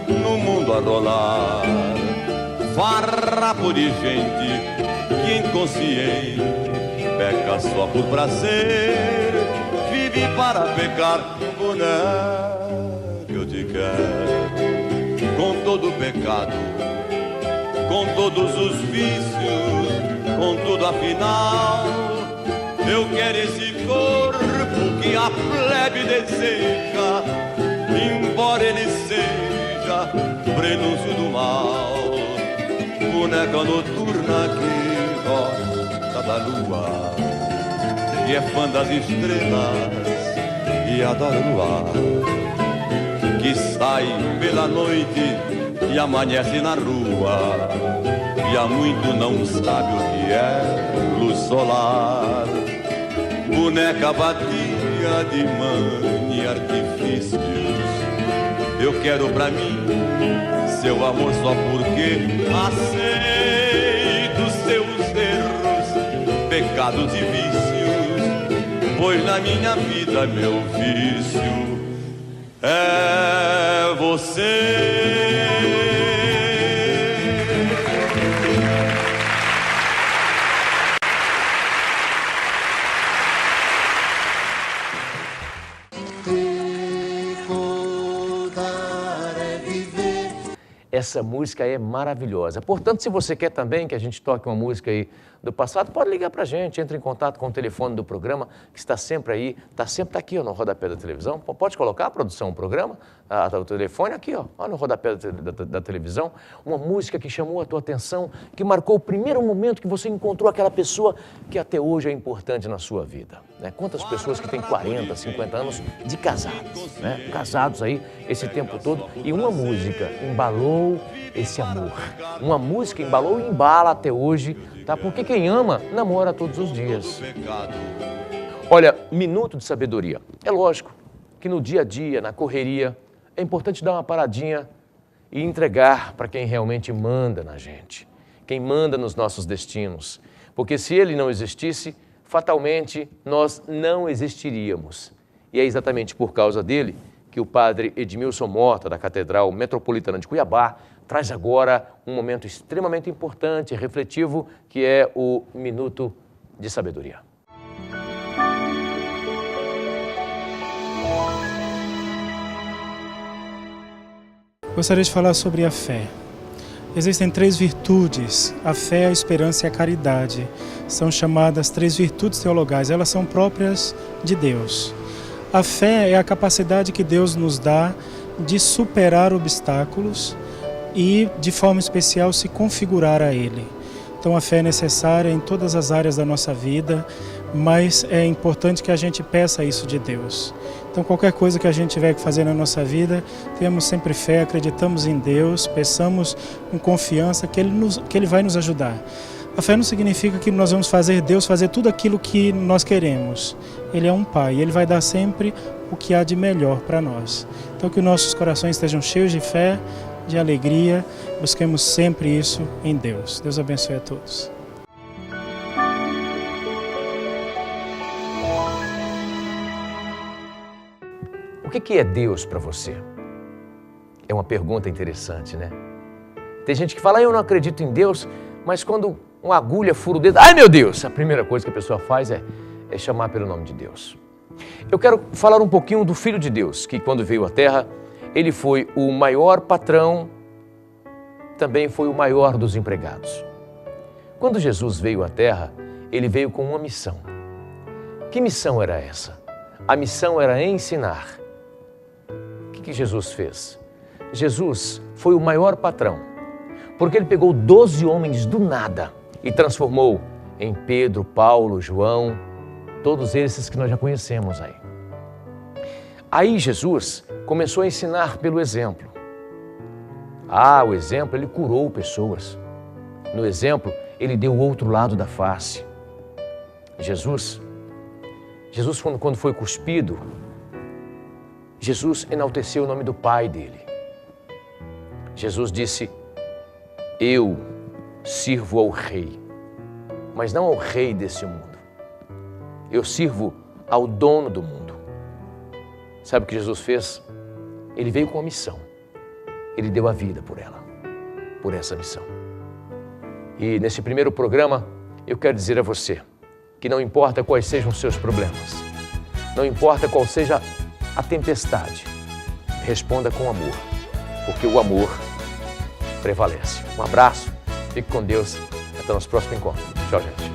[SPEAKER 8] no mundo a rolar, farrapo de gente que inconsciente peca só por prazer, vive para pecar. Boneca, eu te quero com todo o pecado, com todos os vícios, com tudo afinal. Eu quero esse corpo que a plebe deseja, embora ele seja prenúncio do mal. Boneca noturna que gosta da lua, que é fã das estrelas e adora o luar, que sai pela noite e amanhece na rua, e há muito não sabe o que é luz solar. Boneca batia de mãe e artifícios, eu quero pra mim seu amor só porque aceito seus erros, pecados e vícios, pois na minha vida meu vício é você.
[SPEAKER 1] Essa música é maravilhosa. Portanto, se você quer também que a gente toque uma música aí do passado, pode ligar pra gente, entre em contato com o telefone do programa, que está sempre aí, tá aqui ó, no rodapé da televisão. Pode colocar a produção, o programa, o telefone aqui, ó no rodapé da televisão. Uma música que chamou a tua atenção, que marcou o primeiro momento que você encontrou aquela pessoa que até hoje é importante na sua vida. Né? Quantas pessoas que têm 40, 50 anos de casados, né? Casados aí esse tempo todo, e uma música embalou esse amor. Uma música embalou e embala até hoje, tá? Porque quem ama, namora todos os dias. Olha, minuto de sabedoria. É lógico que no dia a dia, na correria, é importante dar uma paradinha e entregar para quem realmente manda na gente, quem manda nos nossos destinos. Porque se ele não existisse, fatalmente nós não existiríamos. E é exatamente por causa dele que o padre Edmilson Mota, da Catedral Metropolitana de Cuiabá, traz agora um momento extremamente importante e refletivo, que é o Minuto de Sabedoria.
[SPEAKER 4] Gostaria de falar sobre a fé. Existem 3 virtudes, a fé, a esperança e a caridade. São chamadas 3 virtudes teologais, elas são próprias de Deus. A fé é a capacidade que Deus nos dá de superar obstáculos e, de forma especial, se configurar a Ele. Então a fé é necessária em todas as áreas da nossa vida, mas é importante que a gente peça isso de Deus. Então qualquer coisa que a gente tiver que fazer na nossa vida, tenhamos sempre fé, acreditamos em Deus, peçamos com confiança que Ele vai nos ajudar. A fé não significa que nós vamos fazer Deus fazer tudo aquilo que nós queremos. Ele é um Pai e Ele vai dar sempre o que há de melhor para nós. Então que nossos corações estejam cheios de fé, de alegria, busquemos sempre isso em Deus. Deus abençoe a todos.
[SPEAKER 1] O que é Deus para você? É uma pergunta interessante, né? Tem gente que fala, eu não acredito em Deus, mas quando uma agulha fura o dedo, ai meu Deus! A primeira coisa que a pessoa faz é chamar pelo nome de Deus. Eu quero falar um pouquinho do Filho de Deus, que quando veio à Terra, ele foi o maior patrão, também foi o maior dos empregados. Quando Jesus veio à Terra, ele veio com uma missão. Que missão era essa? A missão era ensinar. O que Jesus fez? Jesus foi o maior patrão, porque ele pegou 12 homens do nada e transformou em Pedro, Paulo, João, todos esses que nós já conhecemos aí. Aí Jesus começou a ensinar pelo exemplo. O exemplo, ele curou pessoas. No exemplo, ele deu o outro lado da face. Jesus, quando foi cuspido, Jesus enalteceu o nome do Pai dele. Jesus disse, eu sirvo ao Rei, mas não ao Rei desse mundo. Eu sirvo ao dono do mundo. Sabe o que Jesus fez? Ele veio com uma missão. Ele deu a vida por ela, por essa missão. E nesse primeiro programa, eu quero dizer a você que não importa quais sejam os seus problemas, não importa qual seja a tempestade, responda com amor, porque o amor prevalece. Um abraço, fique com Deus, até o nosso próximo encontro. Tchau, gente.